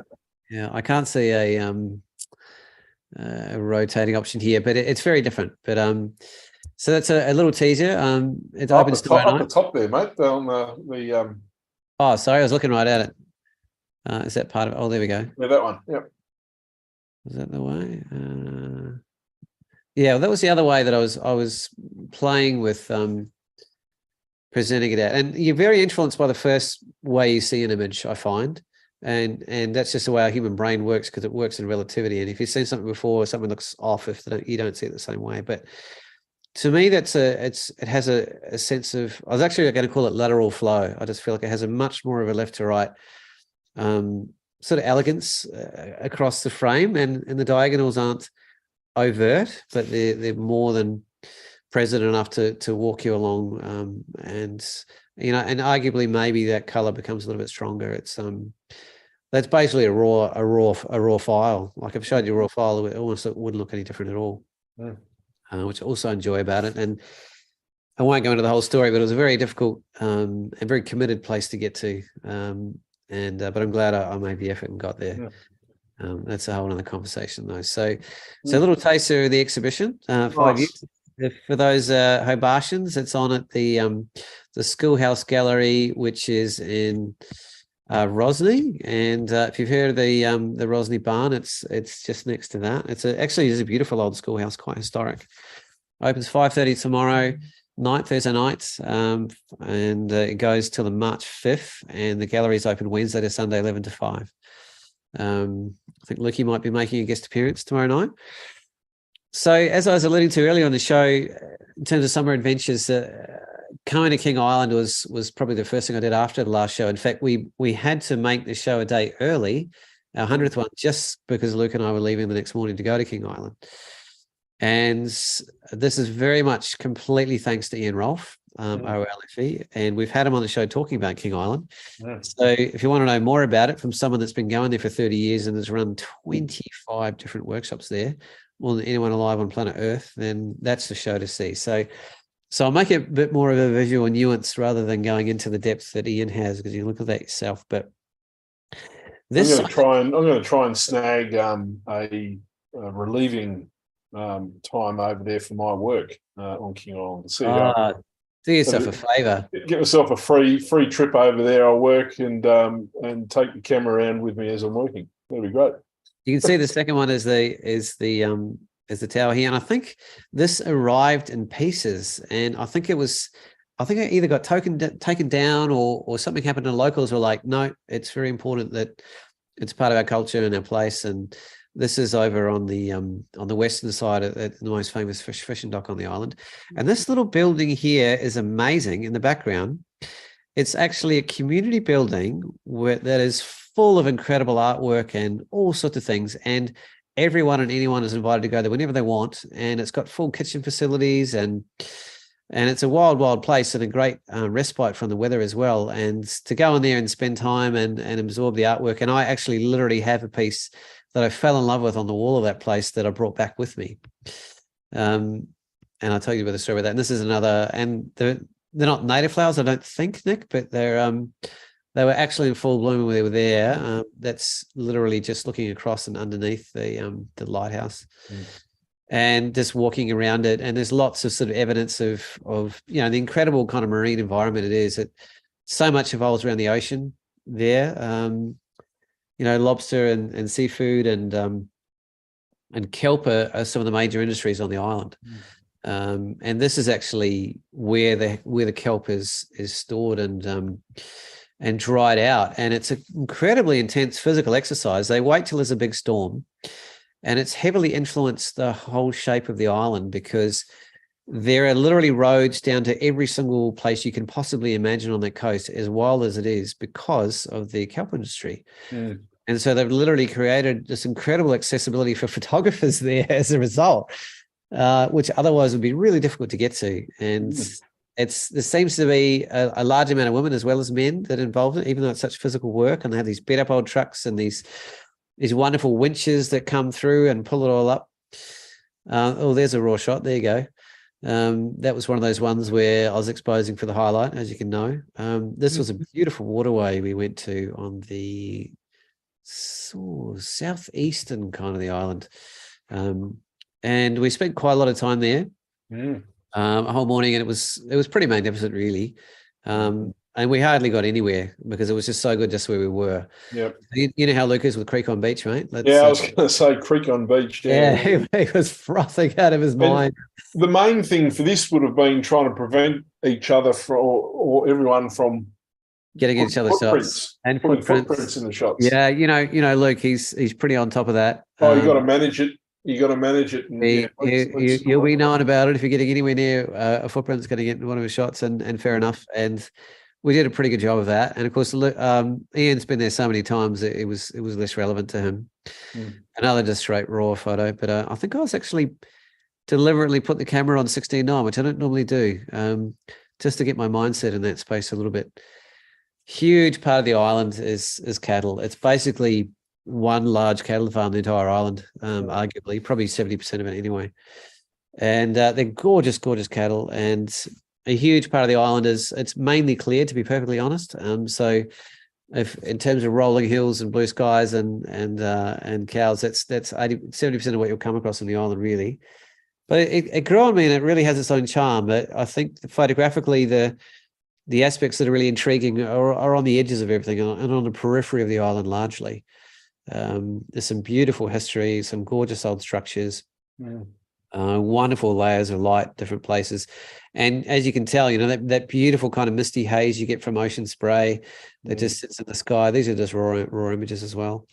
I can't see a rotating option here, but it's very different. But so that's a little teaser. It opens up the top there, mate. On the Oh, sorry, I was looking right at it. Is that part of it? Oh, there we go. Yeah, that one. Yep. Is that the way? Yeah, well, that was the other way that I was playing with presenting it out. And you're very influenced by the first way you see an image, I find. And that's just the way our human brain works, because it works in relativity. And if you've seen something before, something looks off if you don't see it the same way. But to me, it has a sense of, I was actually going to call it lateral flow. I just feel like it has a much more of a left to right sort of elegance across the frame, and the diagonals aren't overt, but they're more than present enough to walk you along. And arguably maybe that color becomes a little bit stronger. It's that's basically a raw file. Like I've showed you a raw file, it almost wouldn't look any different at all. Which I also enjoy about it. And I won't go into the whole story, but it was a very difficult and very committed place to get to. But I'm glad I made the effort and got there. That's a whole other conversation though. So a little taster of the exhibition, 5 years. For those Hobartians, it's on at the Schoolhouse Gallery, which is in Rosny, and if you've heard of the Rosny Barn, it's just next to that. Actually is a beautiful old schoolhouse, quite historic. Opens 5:30 tomorrow night, Thursday night, and it goes till the March 5th, and the gallery is open Wednesday to Sunday 11 to 5. I think Lucky might be making a guest appearance tomorrow night. So as I was alluding to earlier on the show, in terms of summer adventures, coming to King Island was probably the first thing I did after the last show. In fact, we had to make the show a day early, our 100th one, just because Luke and I were leaving the next morning to go to King Island. And this is very much completely thanks to Ian Rolfe, OLFE, and we've had him on the show talking about King Island. So if you want to know more about it from someone that's been going there for 30 years and has run 25 different workshops there, more than anyone alive on planet Earth, then that's the show to see. So I'll make it a bit more of a visual nuance rather than going into the depth that Ian has, because you look at that yourself. But I'm going to try and snag a relieving time over there for my work on King Island. See how, do yourself a favour. Get myself a free trip over there. I'll work and take the camera around with me as I'm working. That'd be great. You can see the second one is the tower here, and I think this arrived in pieces, and I think it either got taken down or something happened, and locals were like, no, it's very important that it's part of our culture and our place. And this is over on the western side at the most famous fishing dock on the island. And this little building here is amazing in the background. It's actually a community building that is full of incredible artwork and all sorts of things. And everyone and anyone is invited to go there whenever they want. And it's got full kitchen facilities, and it's a wild place and a great respite from the weather as well. And to go in there and spend time and absorb the artwork. And I actually literally have a piece that I fell in love with on the wall of that place that I brought back with me. And I'll tell you about the story about that. And this is another, and they're not native flowers, I don't think, Nick, but they were actually in full bloom when they were there. That's literally just looking across and underneath the lighthouse, and just walking around it. And there's lots of sort of evidence of the incredible kind of marine environment it is. It so much evolves around the ocean there. Lobster and seafood and kelp are some of the major industries on the island. And this is actually where the kelp is stored, and and dried out. And it's an incredibly intense physical exercise. They wait till there's a big storm, and it's heavily influenced the whole shape of the island, because there are literally roads down to every single place you can possibly imagine on that coast, as wild as it is, because of the kelp industry. And so they've literally created this incredible accessibility for photographers there as a result, which otherwise would be really difficult to get to. And there seems to be a large amount of women as well as men that are involved in it, even though it's such physical work. And they have these bed up old trucks and these wonderful winches that come through and pull it all up. Oh, there's a raw shot. There you go. That was one of those ones where I was exposing for the highlight, as you can know. This was a beautiful waterway we went to on the southeastern kind of the island. And we spent quite a lot of time there, a whole morning, and it was pretty magnificent, really. And we hardly got anywhere because it was just so good just where we were. Yep. You know how Luke is with Creek on Beach, mate? I was going to say Creek on Beach. Yeah, he was frothing out of his mind. The main thing for this would have been trying to prevent each other or everyone from getting each other's shots and footprints in the shots. Yeah, you know, Luke, he's pretty on top of that. Oh, you got to manage it. You got to manage it. And, you'll be knowing about it if you're getting anywhere near a footprint's going to get one of his shots, and fair enough. And we did a pretty good job of that. And of course, Ian's been there so many times that it was less relevant to him. Another just straight raw photo, but I think I was actually deliberately put the camera on 16:9, which I don't normally do, just to get my mindset in that space a little bit. Huge part of the island is cattle. It's basically one large cattle farm, the entire island, arguably, probably 70% of it anyway. And they're gorgeous, gorgeous cattle. And a huge part of the island it's mainly cleared, to be perfectly honest. So if in terms of rolling hills and blue skies and cows, that's 70% of what you'll come across on the island, really. But it grew on me, and it really has its own charm. But I think photographically, the aspects that are really intriguing are on the edges of everything and on the periphery of the island largely. There's some beautiful history, some gorgeous old structures, wonderful layers of light, different places. And as you can tell, you know, that beautiful kind of misty haze you get from ocean spray that just sits in the sky. These are just raw images as well.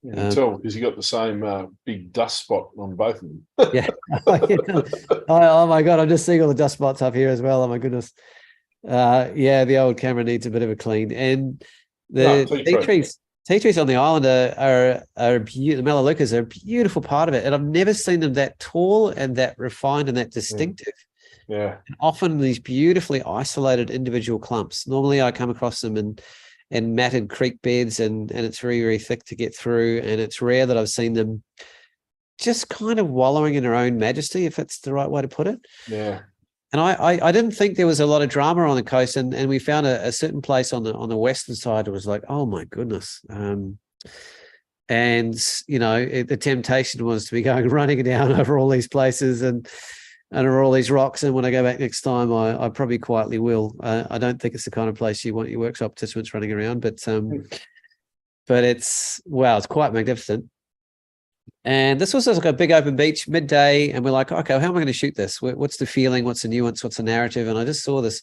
You can tell because you got the same big dust spot on both of them. Yeah. Oh my God, I'm just seeing all the dust spots up here as well. Oh my goodness. The old camera needs a bit of a clean. And the tea trees on the island are the melaleucas are a beautiful part of it. And I've never seen them that tall and that refined and that distinctive. Yeah. And often these beautifully isolated individual clumps. Normally I come across them in matted creek beds, and it's very, very thick to get through. And it's rare that I've seen them just kind of wallowing in their own majesty, if it's the right way to put it. Yeah. And I didn't think there was a lot of drama on the coast, and we found a certain place on the western side. It was like, oh my goodness. And you know, the temptation was to be going running down over all these places and over all these rocks. And when I go back next time, I probably quietly will. I don't think it's the kind of place you want your workshop participants running around, but it's quite magnificent. And this was just like a big open beach midday, and we're like, okay, how am I going to shoot this? What's the feeling? What's the nuance? What's the narrative? And I just saw this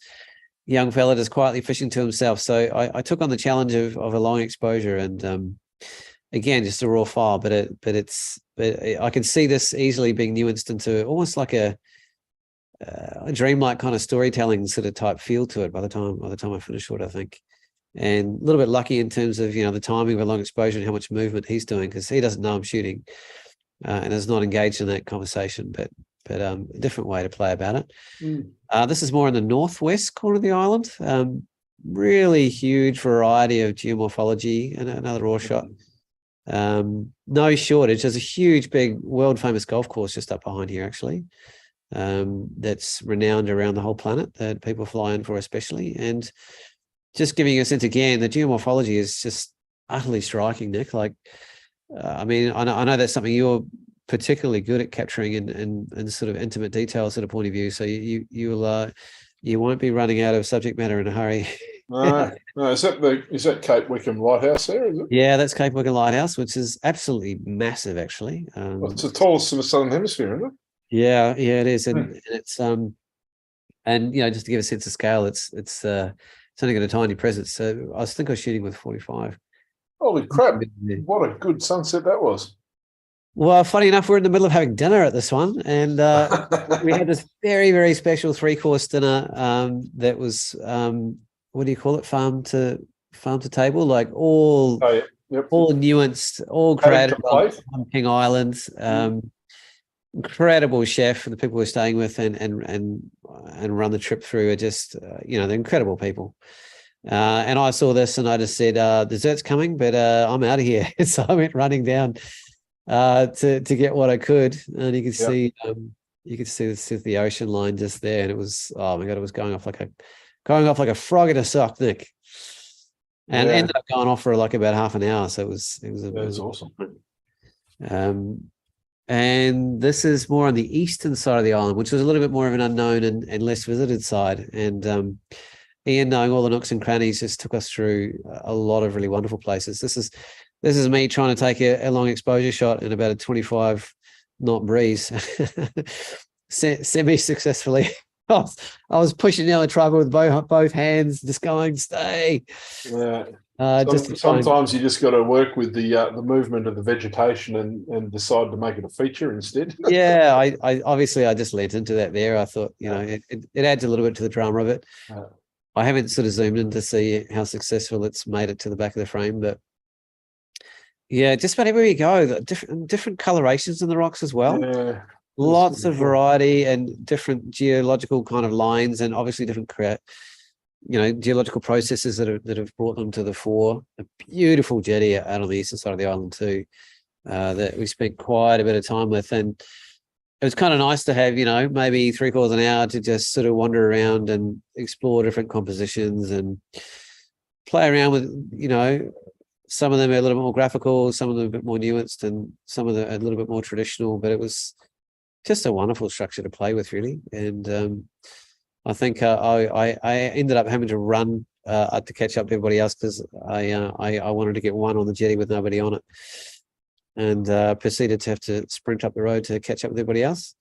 young fella just quietly fishing to himself. So I took on the challenge of a long exposure, and again, just a raw file, but I can see this easily being nuanced into almost like a dreamlike kind of storytelling sort of type feel to it by the time I finish it, I think. And a little bit lucky in terms of, you know, the timing of a long exposure and how much movement he's doing, because he doesn't know I'm shooting and is not engaged in that conversation, but a different way to play about it. This is more in the northwest corner of the island. Really huge variety of geomorphology, and another raw shot. No shortage. There's a huge, big, world famous golf course just up behind here, actually. That's renowned around the whole planet, that people fly in for especially. And just giving you a sense again, the geomorphology is just utterly striking, Nick. Like, I mean, I know that's something you're particularly good at capturing in sort of intimate details at a point of view. So you won't be running out of subject matter in a hurry. No. Is that Cape Wickham Lighthouse there? Is it? Yeah, that's Cape Wickham Lighthouse, which is absolutely massive, actually. It's the tallest in the Southern Hemisphere, isn't it? Yeah, it is, and it's and you know, just to give a sense of scale, it's it's only got a tiny presence. So I think I was shooting with 45. Holy crap! What a good sunset that was. Well, funny enough, we're in the middle of having dinner at this one, and we had this very, very special 3-course dinner that was what do you call it? Farm to table, like all nuanced, all created on King Island. Incredible chef, and the people we're staying with and run the trip through are just they're incredible people. And I saw this and I just said, dessert's coming, but I'm out of here. So I went running down to get what I could, and you could see the ocean line just there, and it was, oh my god, it was going off like a frog in a sock, Nick, and ended up going off for like about half an hour. So it was awesome. And this is more on the eastern side of the island, which was a little bit more of an unknown and less visited side. And Ian, knowing all the nooks and crannies, just took us through a lot of really wonderful places. This is me trying to take a long exposure shot in about a 25 knot breeze, semi-successfully. I was pushing down the tripod with both hands, just going, stay. Yeah. Sometimes you just got to work with the movement of the vegetation and decide to make it a feature instead. Yeah, I obviously I just lent into that there. I thought, it adds a little bit to the drama of it. I haven't sort of zoomed in to see how successful it's made it to the back of the frame, but yeah, just about everywhere you go, different colorations in the rocks as well. Yeah, lots of variety and different geological kind of lines, and obviously different geological processes that have brought them to the fore. A beautiful jetty out on the eastern side of the island too, that we spent quite a bit of time with, and it was kind of nice to have maybe 3/4 an hour to just sort of wander around and explore different compositions and play around with some of them are a little bit more graphical, some of them a bit more nuanced, and some of them a little bit more traditional, but it was just a wonderful structure to play with, really. And I think I ended up having to run to catch up to everybody else because I wanted to get one on the jetty with nobody on it, and proceeded to have to sprint up the road to catch up with everybody else.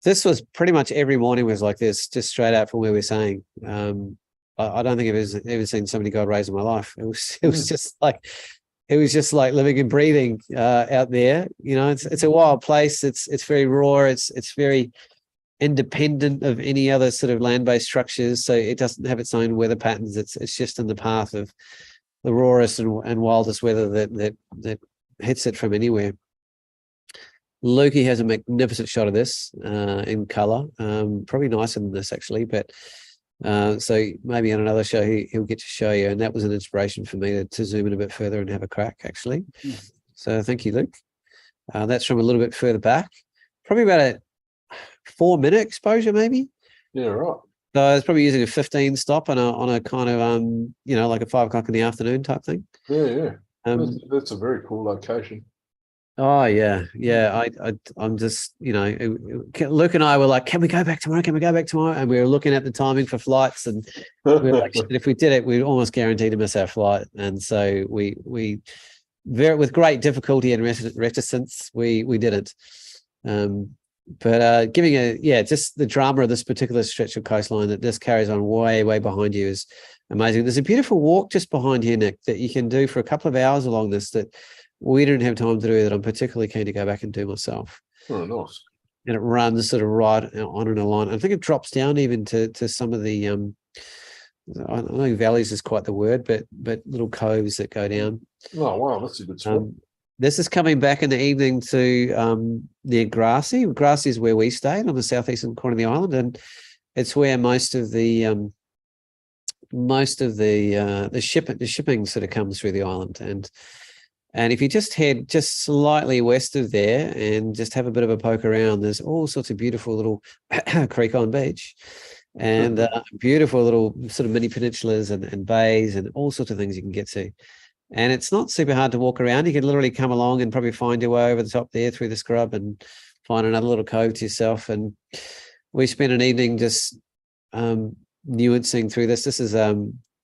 This was pretty much every morning was like this, just straight out from where we're saying. I don't think I've ever seen so many God rays in my life. It was just like living and breathing out there. It's a wild place. It's very raw. It's very independent of any other sort of land-based structures, so it doesn't have its own weather patterns. It's just in the path of the rawest and wildest weather that hits it from anywhere. Lukey has a magnificent shot of this in color, probably nicer than this actually, but so maybe on another show he'll get to show you, and that was an inspiration for me to zoom in a bit further and have a crack actually. So thank you, Luke. That's from a little bit further back, probably about a 4-minute exposure maybe. Yeah, right. So I was probably using a 15 stop on a kind of like a 5 o'clock in the afternoon type thing. Yeah. That's a very cool location. Oh yeah. I'm just Luke and I were like, can we go back tomorrow? And we were looking at the timing for flights, and we were like, if we did it, we'd almost guarantee to miss our flight. And so we with great difficulty and reticence we didn't. But giving just the drama of this particular stretch of coastline that this carries on way behind you is amazing. There's a beautiful walk just behind here, Nick, that you can do for a couple of hours along this that we didn't have time to do, that I'm particularly keen to go back and do myself. Oh, nice. And it runs sort of right on in a line. I think it drops down even to some of the I don't know, valleys is quite the word, but little coves that go down. Oh wow, that's a good spot. This is coming back in the evening to near Grassy. Grassy is where we stayed on the southeastern corner of the island, and it's where most of the shipping sort of comes through the island. And if you just head just slightly west of there and just have a bit of a poke around, there's all sorts of beautiful little creek on beach and beautiful little sort of mini peninsulas and bays and all sorts of things you can get to. And it's not super hard to walk around. You can literally come along and probably find your way over the top there through the scrub and find another little cove to yourself. And we spent an evening just nuancing through this. This is a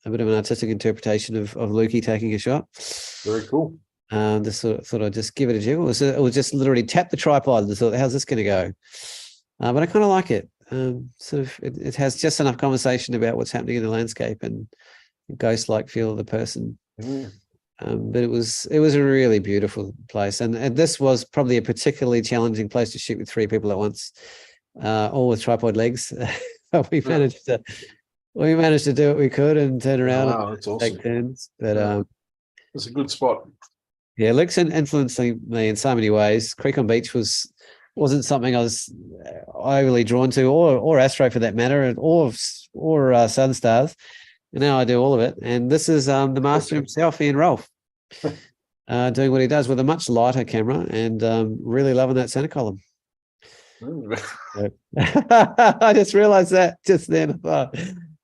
bit of an artistic interpretation of Lukey taking a shot. Very cool. Just thought I'd just give it a jiggle. It was just literally tap the tripod and thought, how's this going to go? But I kind of like it. sort of it has just enough conversation about what's happening in the landscape and ghost-like feel of the person. But it was a really beautiful place, and this was probably a particularly challenging place to shoot with 3 people at once, all with tripod legs. But we managed to do what we could and turn around and that's take awesome. turns. But it's a good spot. yeah, Luke's influencing me in so many ways. Creek on Beach wasn't something I was overly drawn to, or Astro for that matter, or Southern Stars. And now I do all of it. And this is the master himself, Ian Rolfe, doing what he does with a much lighter camera and really loving that center column. I just realized that just then. A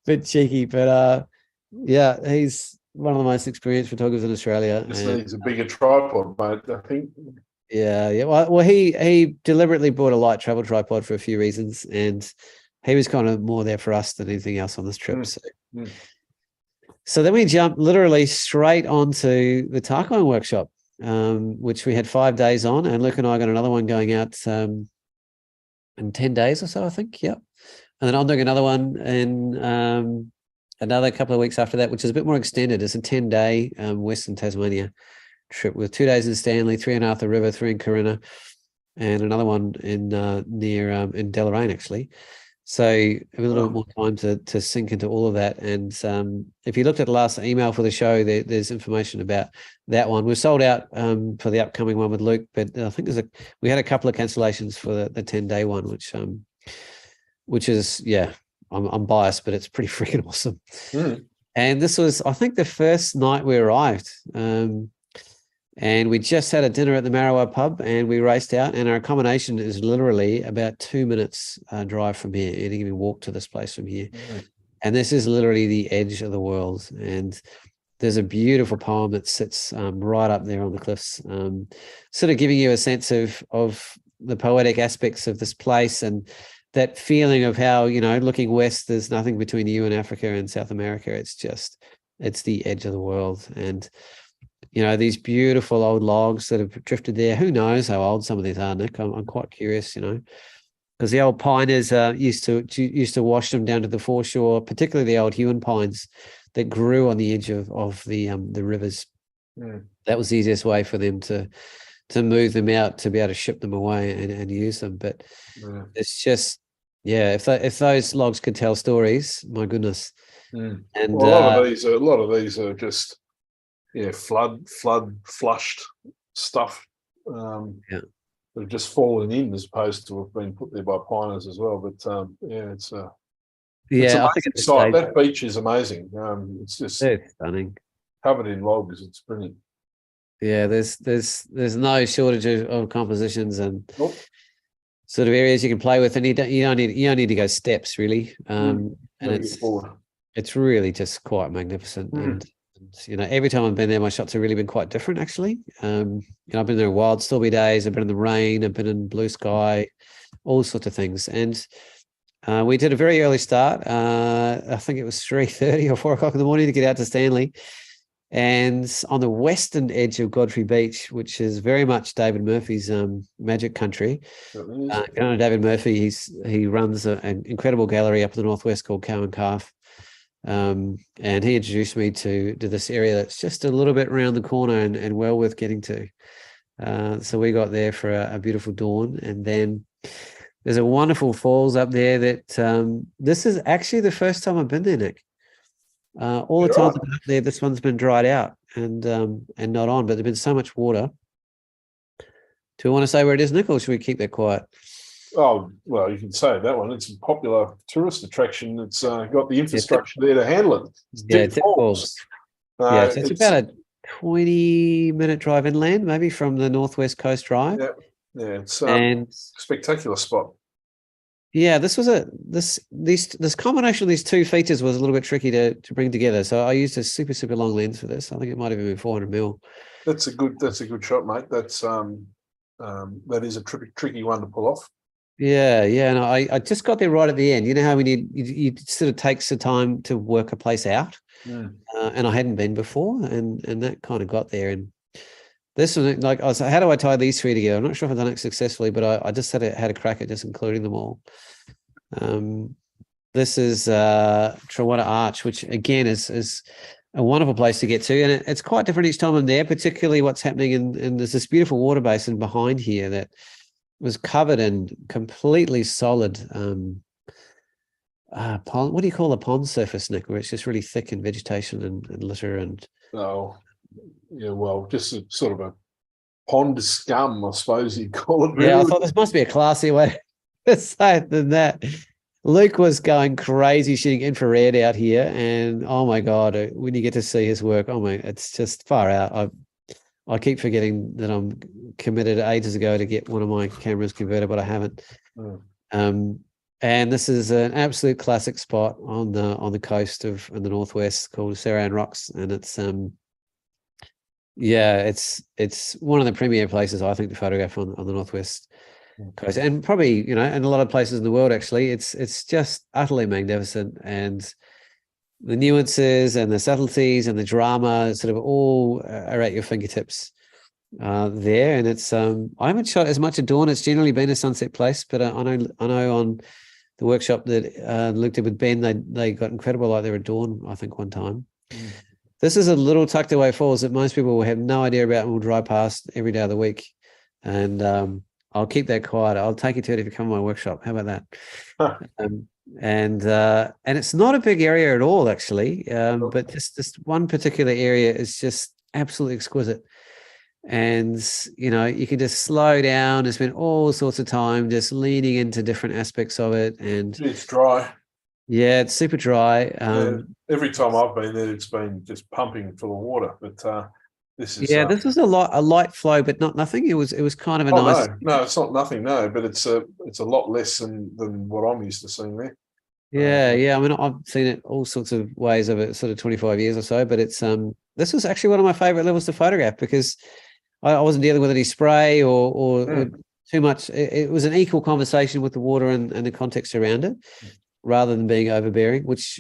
bit cheeky, but yeah, he's one of the most experienced photographers in Australia. Just needs a bigger tripod, mate, I think. Yeah. Well, he deliberately bought a light travel tripod for a few reasons, and he was kind of more there for us than anything else on this trip. So then we jumped literally straight onto the Tarkine workshop, which we had 5 days on, and Luke and I got another one going out in 10 days or so, I think. Yep. And then I'm doing another one in another couple of weeks after that, which is a bit more extended. It's a 10-day Western Tasmania trip with 2 days in Stanley, 3 in Arthur River, 3 in Corinna, and another one in near in Deloraine, actually. So a little bit more time to sink into all of that. And if you looked at the last email for the show, there's information about that one. We're sold out for the upcoming one with Luke, but I think we had a couple of cancellations for the 10-day one, which is, yeah, I'm biased, but it's pretty freaking awesome. And this was, I think, the first night we arrived. And we just had a dinner at the Marrowa pub and we raced out, and our accommodation is literally about 2 minutes drive from here. You can even walk to this place from here. And this is literally the edge of the world. And there's a beautiful poem that sits right up there on the cliffs, sort of giving you a sense of the poetic aspects of this place and that feeling of how, looking west, there's nothing between you and Africa and South America. It's the edge of the world. And these beautiful old logs that have drifted there. Who knows how old some of these are, Nick? I'm quite curious, because the old piners used to wash them down to the foreshore, particularly the old Hoelen pines that grew on the edge of the rivers. That was the easiest way for them to move them out, to be able to ship them away and use them. But it's just, if those logs could tell stories, my goodness. And a lot of these are just flood flushed stuff. They've just fallen in as opposed to have been put there by piners as well. But it's I think it's sight. That beach is amazing. It's just stunning, covered in logs. It's brilliant. Yeah, there's no shortage of compositions and sort of areas you can play with, and you don't need to go steps really. And it's really just quite magnificent. And every time I've been there, my shots have really been quite different, actually. I've been there wild stormy days, I've been in the rain, I've been in blue sky, all sorts of things. And we did a very early start. I think it was 3:30 or 4 o'clock in the morning to get out to Stanley. And on the western edge of Godfrey Beach, which is very much David Murphy's magic country. David Murphy, he runs an incredible gallery up in the northwest called Cow and Calf. And he introduced me to this area that's just a little bit around the corner and well worth getting to. So we got there for a beautiful dawn, and then there's a wonderful falls up there that this is actually the first time I've been there, Nick. All the times I've been up there, this one's been dried out and not on, but there's been so much water. Do we want to say where it is, Nick, or should we keep that quiet? Oh, well, you can say that one. It's a popular tourist attraction. It's got the infrastructure there to handle it. It's Deep Falls. So it's about a 20-minute drive inland, maybe from the Northwest Coast Drive. Yeah, it's a spectacular spot. Yeah, this combination of these two features was a little bit tricky to bring together. So I used a super, super long lens for this. I think it might have been 400 mil. That's a good shot, mate. That is a tricky one to pull off. Yeah. And I just got there right at the end. You know how you sort of takes the time to work a place out, and I hadn't been before, and that kind of got there. And this was like, I was like, how do I tie these three together? I'm not sure if I've done it successfully, but I just had a crack at just including them all. This is Trawada Arch, which again is a wonderful place to get to, and it's quite different each time I'm there. Particularly what's happening in there's this beautiful water basin behind here that was covered in completely solid. Pond, what do you call a pond surface, Nick? Where it's just really thick in vegetation and litter and. Oh, yeah. Well, just a sort of a pond scum, I suppose you'd call it. Really. Yeah, I thought this must be a classier way to say it than that. Luke was going crazy shooting infrared out here, and oh my God, when you get to see his work, oh my, it's just far out. I keep forgetting that I'm committed ages ago to get one of my cameras converted, but I haven't. And this is an absolute classic spot on the coast of in the northwest called Saran Rocks, and it's it's one of the premier places I think to photograph on the northwest coast, and probably in a lot of places in the world. Actually, it's just utterly magnificent, and the nuances and the subtleties and the drama sort of all are at your fingertips there. And it's I haven't shot as much at dawn. It's generally been a sunset place, but I know on the workshop that Luke did with Ben, they got incredible light there at dawn, I think, one time. This is a little tucked away falls that most people will have no idea about and will drive past every day of the week. And I'll keep that quiet. I'll take you to it if you come to my workshop. How about that? And it's not a big area at all, actually. But just this one particular area is just absolutely exquisite. And, you can just slow down and spend all sorts of time just leaning into different aspects of it. And it's dry. Yeah, it's super dry. Every time I've been there, it's been just pumping full of water. But this is this was a light flow, but nothing. It was kind of a nice. No, it's not nothing. No, but it's a lot less than what I'm used to seeing there. Yeah. I mean, I've seen it all sorts of ways over sort of 25 years or so, but it's this was actually one of my favorite levels to photograph because I wasn't dealing with any spray or too much. It was an equal conversation with the water and the context around it, rather than being overbearing, which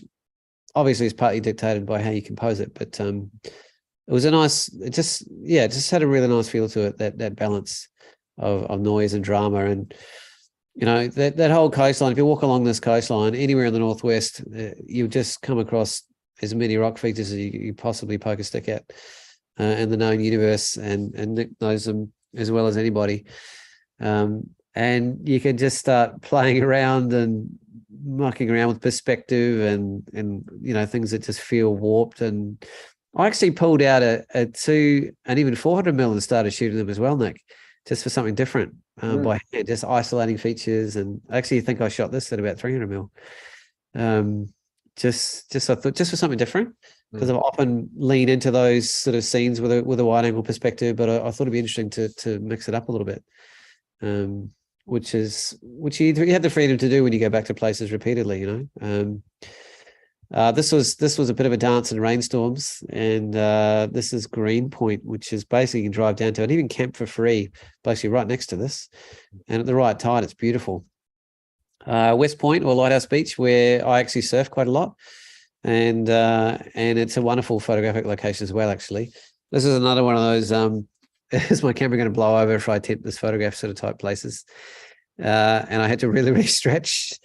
obviously is partly dictated by how you compose it. But it was it just had a really nice feel to it, that balance of noise and drama. And, that whole coastline, if you walk along this coastline, anywhere in the northwest, you just come across as many rock features as you possibly poke a stick at in the known universe. And Nick knows them as well as anybody. And you can just start playing around and mucking around with perspective and things that just feel warped. And I actually pulled out a 2 and even 400 mil and started shooting them as well, Nick, just for something different by hand, just isolating features. And I actually think I shot this at about 300 mil. Just I thought just for something different, because I've often leaned into those sort of scenes with a wide angle perspective, but I thought it'd be interesting to mix it up a little bit. Which you have the freedom to do when you go back to places repeatedly, This was a bit of a dance in rainstorms, and this is Greenpoint, which is basically you can drive down to and even camp for free, basically right next to this. And at the right tide, it's beautiful. West Point or Lighthouse Beach, where I actually surf quite a lot, and it's a wonderful photographic location as well. Actually, this is another one of those. Is my camera going to blow over if I attempt this photograph sort of type places? And I had to really, really stretch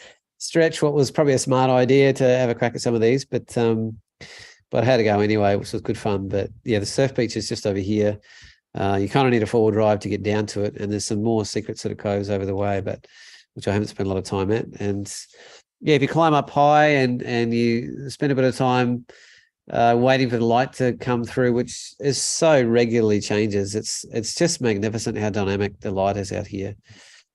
what was probably a smart idea to have a crack at some of these, but I had to go anyway, which was good fun. But yeah, the surf beach is just over here. You kind of need a four-wheel drive to get down to it, and there's some more secret sort of coves over the way, but which I haven't spent a lot of time at. And yeah, if you climb up high and you spend a bit of time waiting for the light to come through, which is so regularly changes. It's just magnificent how dynamic the light is out here.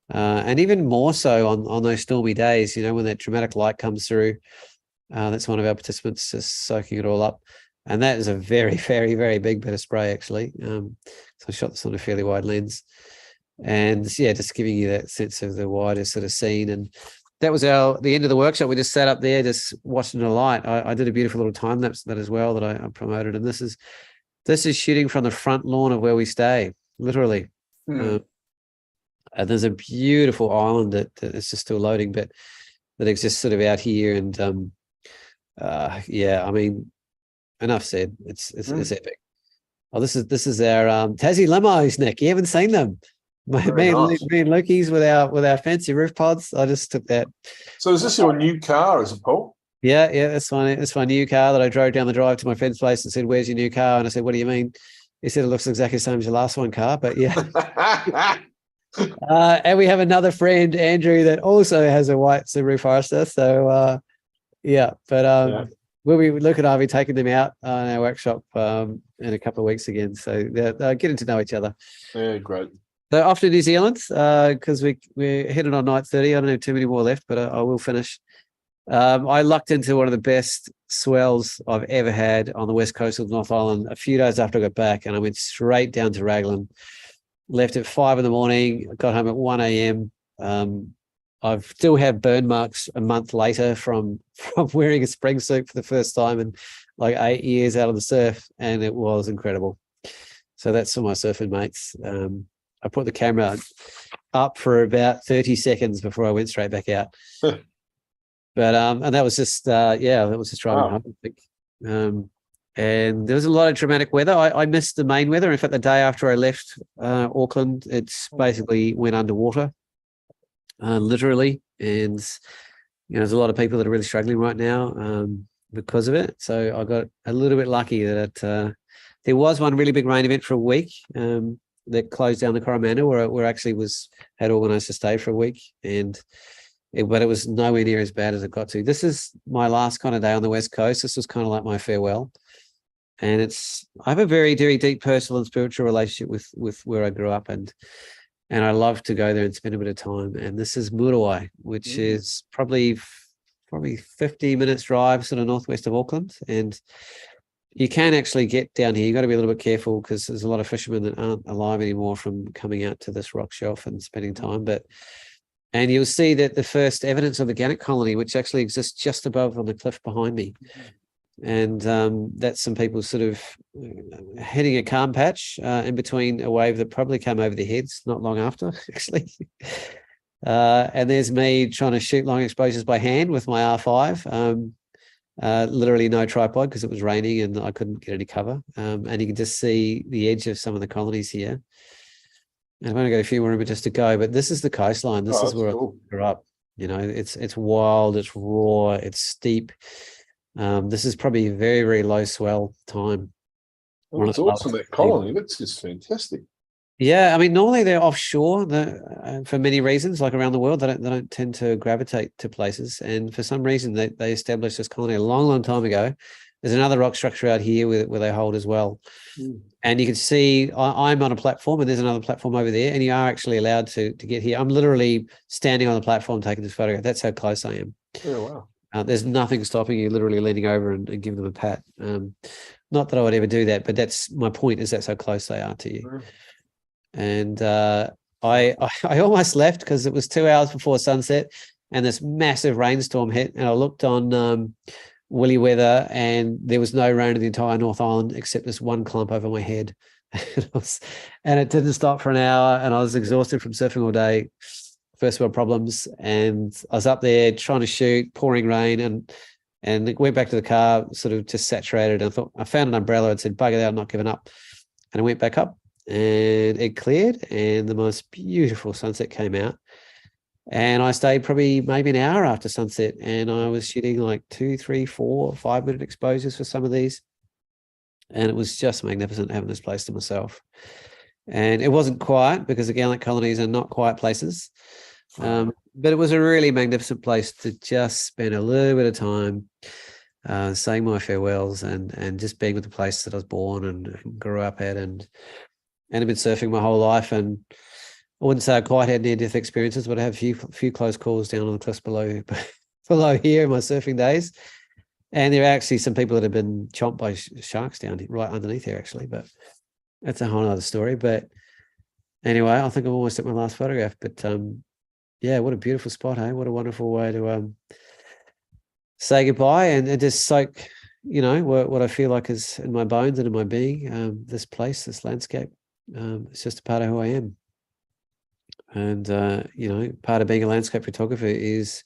And even more so on those stormy days, when that dramatic light comes through. That's one of our participants just soaking it all up. And that is a very, very, very big bit of spray, actually. So I shot this on a fairly wide lens. And yeah, just giving you that sense of the wider sort of scene. And that was the end of the workshop. We just sat up there, just watching the light. I did a beautiful little time lapse of that as well that I promoted. And this is shooting from the front lawn of where we stay, literally. And there's a beautiful island that is just still loading, but that exists sort of out here. And yeah, I mean, enough said. It's epic. Oh, this is our Tassie limos, Nick. You haven't seen them. Very nice. Me and Loki's with our fancy roof pods. I just took that. So is this your new car, is it, Paul? Yeah, that's my new car that I drove down the drive to my friend's place and said, "Where's your new car?" And I said, "What do you mean?" He said, "It looks exactly the same as your last one car." But yeah. And we have another friend, Andrew, that also has a white Subaru Forester. So yeah, but Yeah. we'll be looking at taking them out in our workshop in a couple of weeks again. So they're getting to know each other. Yeah, great. So off to New Zealand because we're headed on night 30. I don't have too many more left, but I will finish. I lucked into one of the best swells I've ever had on the west coast of North Island a few days after I got back, and I went straight down to Raglan. Left at 5 a.m, got home at 1 a.m. I still have burn marks a month later from wearing a spring suit for the first time in like 8 years out of the surf, and it was incredible. So that's for my surfing mates. I put the camera up for about 30 seconds before I went straight back out. But and that was just that was just driving home, I think. And there was a lot of dramatic weather. I missed the main weather. In fact, the day after I left Auckland, it's basically went underwater, literally. And there's a lot of people that are really struggling right now because of it. So I got a little bit lucky that there was one really big rain event for a week that closed down the Coromandel, where I actually had organised to stay for a week, but it was nowhere near as bad as it got to. This is my last kind of day on the West Coast. This was kind of like my farewell. And I have a very, very deep personal and spiritual relationship with where I grew up, and I love to go there and spend a bit of time. And this is Muriwai, which is probably 50 minutes drive sort of northwest of Auckland. And you can actually get down here. You've got to be a little bit careful because there's a lot of fishermen that aren't alive anymore from coming out to this rock shelf and spending time. And you'll see that the first evidence of the gannet colony, which actually exists just above on the cliff behind me. And that's some people sort of hitting a calm patch in between a wave that probably came over their heads not long after, actually. And there's me trying to shoot long exposures by hand with my R5. Literally no tripod because it was raining and I couldn't get any cover. And you can just see the edge of some of the colonies here. I've only got a few more images to go, but this is the coastline. This is where I grew up. It's wild, it's raw, it's steep. This is probably a very, very low swell time. Oh, it's awesome, that colony. That's just fantastic. Yeah, I mean, normally they're offshore for many reasons, like around the world. They don't tend to gravitate to places. And for some reason, they established this colony a long, long time ago. There's another rock structure out here where they hold as well. And you can see I'm on a platform and there's another platform over there, and you are actually allowed to get here. I'm literally standing on the platform taking this photograph. That's how close I am. Oh, wow. There's nothing stopping you literally leaning over and giving them a pat. Not that I would ever do that, but that's my point, is that's how close they are to you. And I almost left because it was 2 hours before sunset and this massive rainstorm hit, and I looked on Willy Weather, and there was no rain in the entire North Island except this one clump over my head. And it didn't stop for an hour, and I was exhausted from surfing all day, first world problems, and I was up there trying to shoot, pouring rain, and went back to the car, sort of just saturated. And I found an umbrella and said, bugger that, I'm not giving up. And I went back up and it cleared, and the most beautiful sunset came out. And I stayed probably maybe an hour after sunset, and I was shooting like 2, 3, 4, 5 minute exposures for some of these. And it was just magnificent having this place to myself. And it wasn't quiet because the gannet colonies are not quiet places. But it was a really magnificent place to just spend a little bit of time saying my farewells and just being with the place that I was born and grew up at, and I've been surfing my whole life. And I wouldn't say I quite had near-death experiences, but I have a few close calls down on the cliffs below here in my surfing days. And there are actually some people that have been chomped by sharks down here, right underneath here, actually. But that's a whole other story. But anyway, I think I'm almost at my last photograph. But yeah, what a beautiful spot, eh? What a wonderful way to say goodbye and just soak, what I feel like is in my bones and in my being. This place, this landscape, it's just a part of who I am. And, part of being a landscape photographer is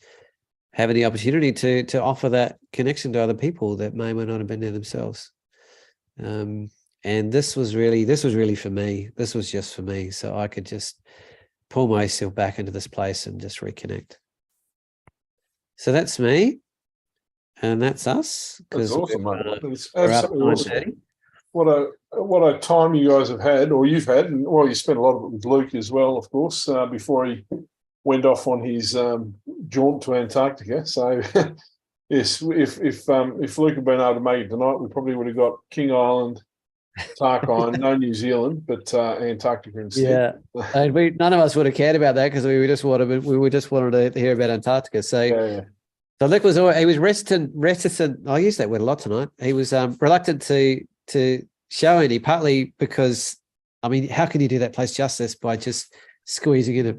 having the opportunity to offer that connection to other people that may or may not have been there themselves. And this was really for me. This was just for me. So I could just pull myself back into this place and just reconnect. So that's me, and that's us. That's awesome, mate. It's absolutely awesome. What a time you guys have had, or you've had, and well, you spent a lot of it with Luke as well, of course, before he went off on his jaunt to Antarctica. So, yes, if Luke had been able to make it tonight, we probably would have got King Island, Tarkine, no New Zealand, but Antarctica instead. Yeah, and none of us would have cared about that because we just wanted to hear about Antarctica. So. Yeah. So Luke was reticent. I use that word a lot tonight. He was reluctant to show any, partly because, I mean, how can you do that place justice by just squeezing in a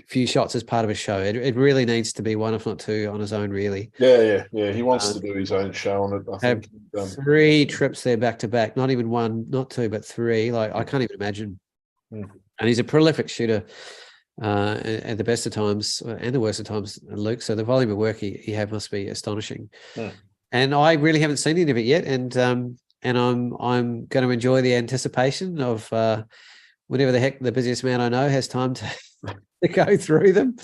few shots as part of a show? It really needs to be one, if not two, on his own, really. Yeah. He wants to do his own show on it. I think 3 trips there back to back, not even 1, not 2, but 3. Like, I can't even imagine. And he's a prolific shooter. At the best of times and the worst of times, Luke. So the volume of work he have must be astonishing. And I really haven't seen any of it yet. And I'm going to enjoy the anticipation of whenever the heck the busiest man I know has time to go through them.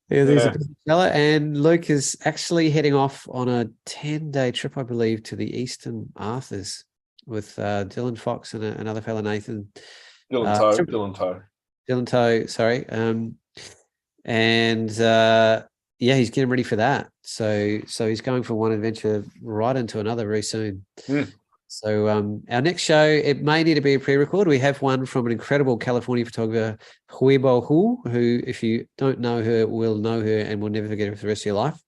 There's a busy fella, and Luke is actually heading off on a 10-day trip, I believe, to the Eastern Arthurs with Dylan Fox and another fella, Nathan. Dylan Toe, sorry. He's getting ready for that. So he's going from one adventure right into another very soon. So our next show, it may need to be a pre-record. We have one from an incredible California photographer, Huebo Hu, who, if you don't know her, will know her and will never forget her for the rest of your life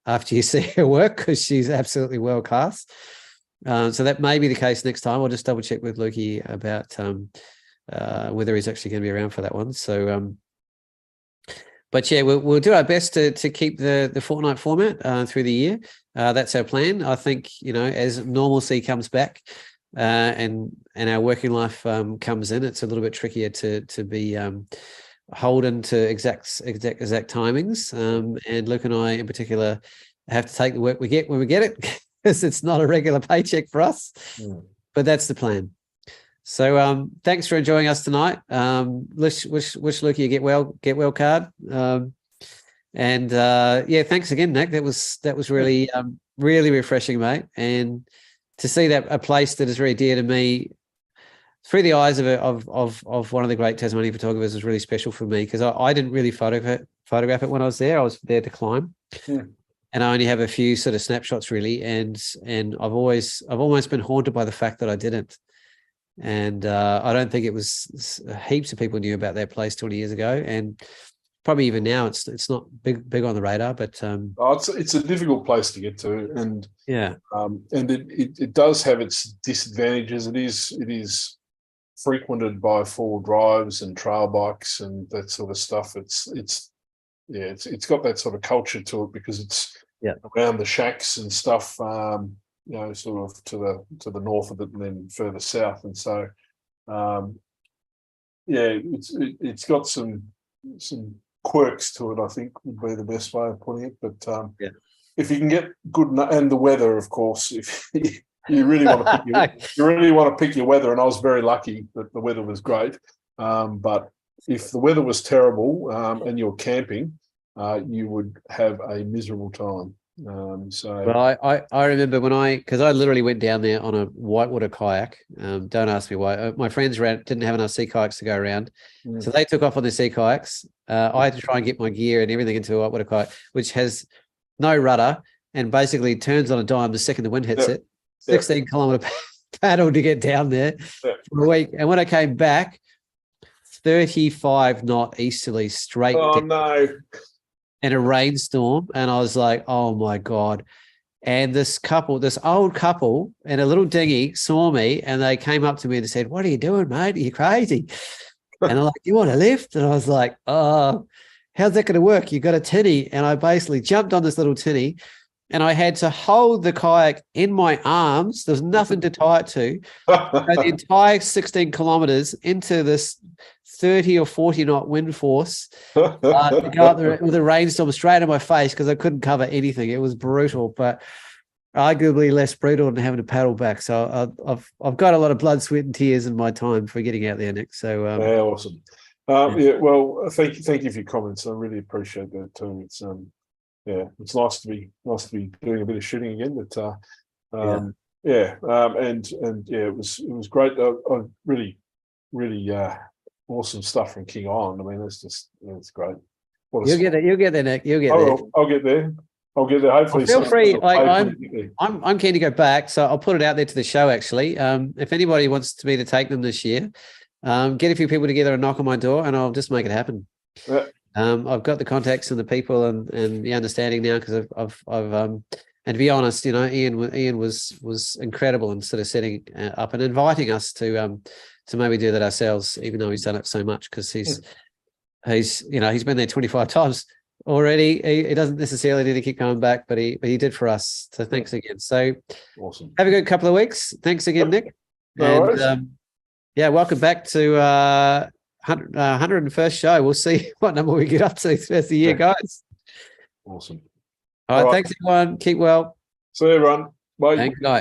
after you see her work, because she's absolutely world-class. So that may be the case next time. I'll just double-check with Lukey about whether he's actually going to be around for that one. So, but yeah, we'll do our best to keep the fortnight format through the year. That's our plan. I think, as normalcy comes back and our working life comes in, it's a little bit trickier to be holden to exact timings. And Luke and I, in particular, have to take the work we get when we get it, because it's not a regular paycheck for us. But that's the plan. So thanks for enjoying us tonight. Wish Luke you get well card. Thanks again, Nick. That was really really refreshing, mate. And to see that a place that is very dear to me through the eyes of one of the great Tasmanian photographers is really special for me, because I didn't really photograph it when I was there. I was there to climb. And I only have a few sort of snapshots really, and I've almost been haunted by the fact that I didn't. And I don't think it was heaps of people knew about that place 20 years ago, and probably even now it's not big on the radar. But it's a difficult place to get to, and and it does have its disadvantages. It is frequented by 4 drives and trail bikes and that sort of stuff. It's got that sort of culture to it, because it's around the shacks and stuff. Sort of to the north of it and then further south, and so it's got some quirks to it, I think, would be the best way of putting it. But if you can get good, and the weather, of course, if you really want to pick your weather, and I was very lucky that the weather was great. But if the weather was terrible and you're camping, you would have a miserable time. Well, I remember because I literally went down there on a whitewater kayak. Don't ask me why. My friends didn't have enough sea kayaks to go around, so they took off on their sea kayaks. I had to try and get my gear and everything into a whitewater kayak, which has no rudder and basically turns on a dime the second the wind hits it. 16-kilometer paddle to get down there for a week, and when I came back, 35 knot easterly straight. Oh no. And a rainstorm, and I was like, oh my God. And this old couple in a little dinghy saw me, and they came up to me and said, what are you doing, mate? Are you crazy? And they're like, you want a lift? And I was like, oh, how's that going to work? You got a tinny. And I basically jumped on this little tinny, and I had to hold the kayak in my arms. There was nothing to tie it to. The entire 16 kilometers into this 30 or 40 knot wind force to go up there with a rainstorm straight in my face, because I couldn't cover anything. It was brutal, but arguably less brutal than having to paddle back. So I've got a lot of blood, sweat, and tears in my time for getting out there, Nick. So awesome. Yeah, well, thank you for your comments. I really appreciate that too. It's it's nice to be doing a bit of shooting again. But and yeah, it was great. I really awesome stuff from King Island. I mean, it's great. You'll get there. You'll get there, Nick. You'll get there. I'll get there. I'll get there. Hopefully, feel free. Like I'm keen to go back, so I'll put it out there to the show. Actually, if anybody wants me to take them this year, get a few people together and knock on my door, and I'll just make it happen. Yeah. I've got the contacts and the people and the understanding now because I've and to be honest, you know, Ian was incredible in sort of setting up and inviting us to maybe do that ourselves, even though he's done it so much because he's been there 25 times already. He doesn't necessarily need to keep coming back, but he did for us. So thanks again. So awesome. Have a good couple of weeks. Thanks again, Nick. No worries. Welcome back to 101st show. We'll see what number we get up to as the year goes. Awesome. All right. Thanks, everyone. Keep well. See you, everyone. Bye. Thanks, night.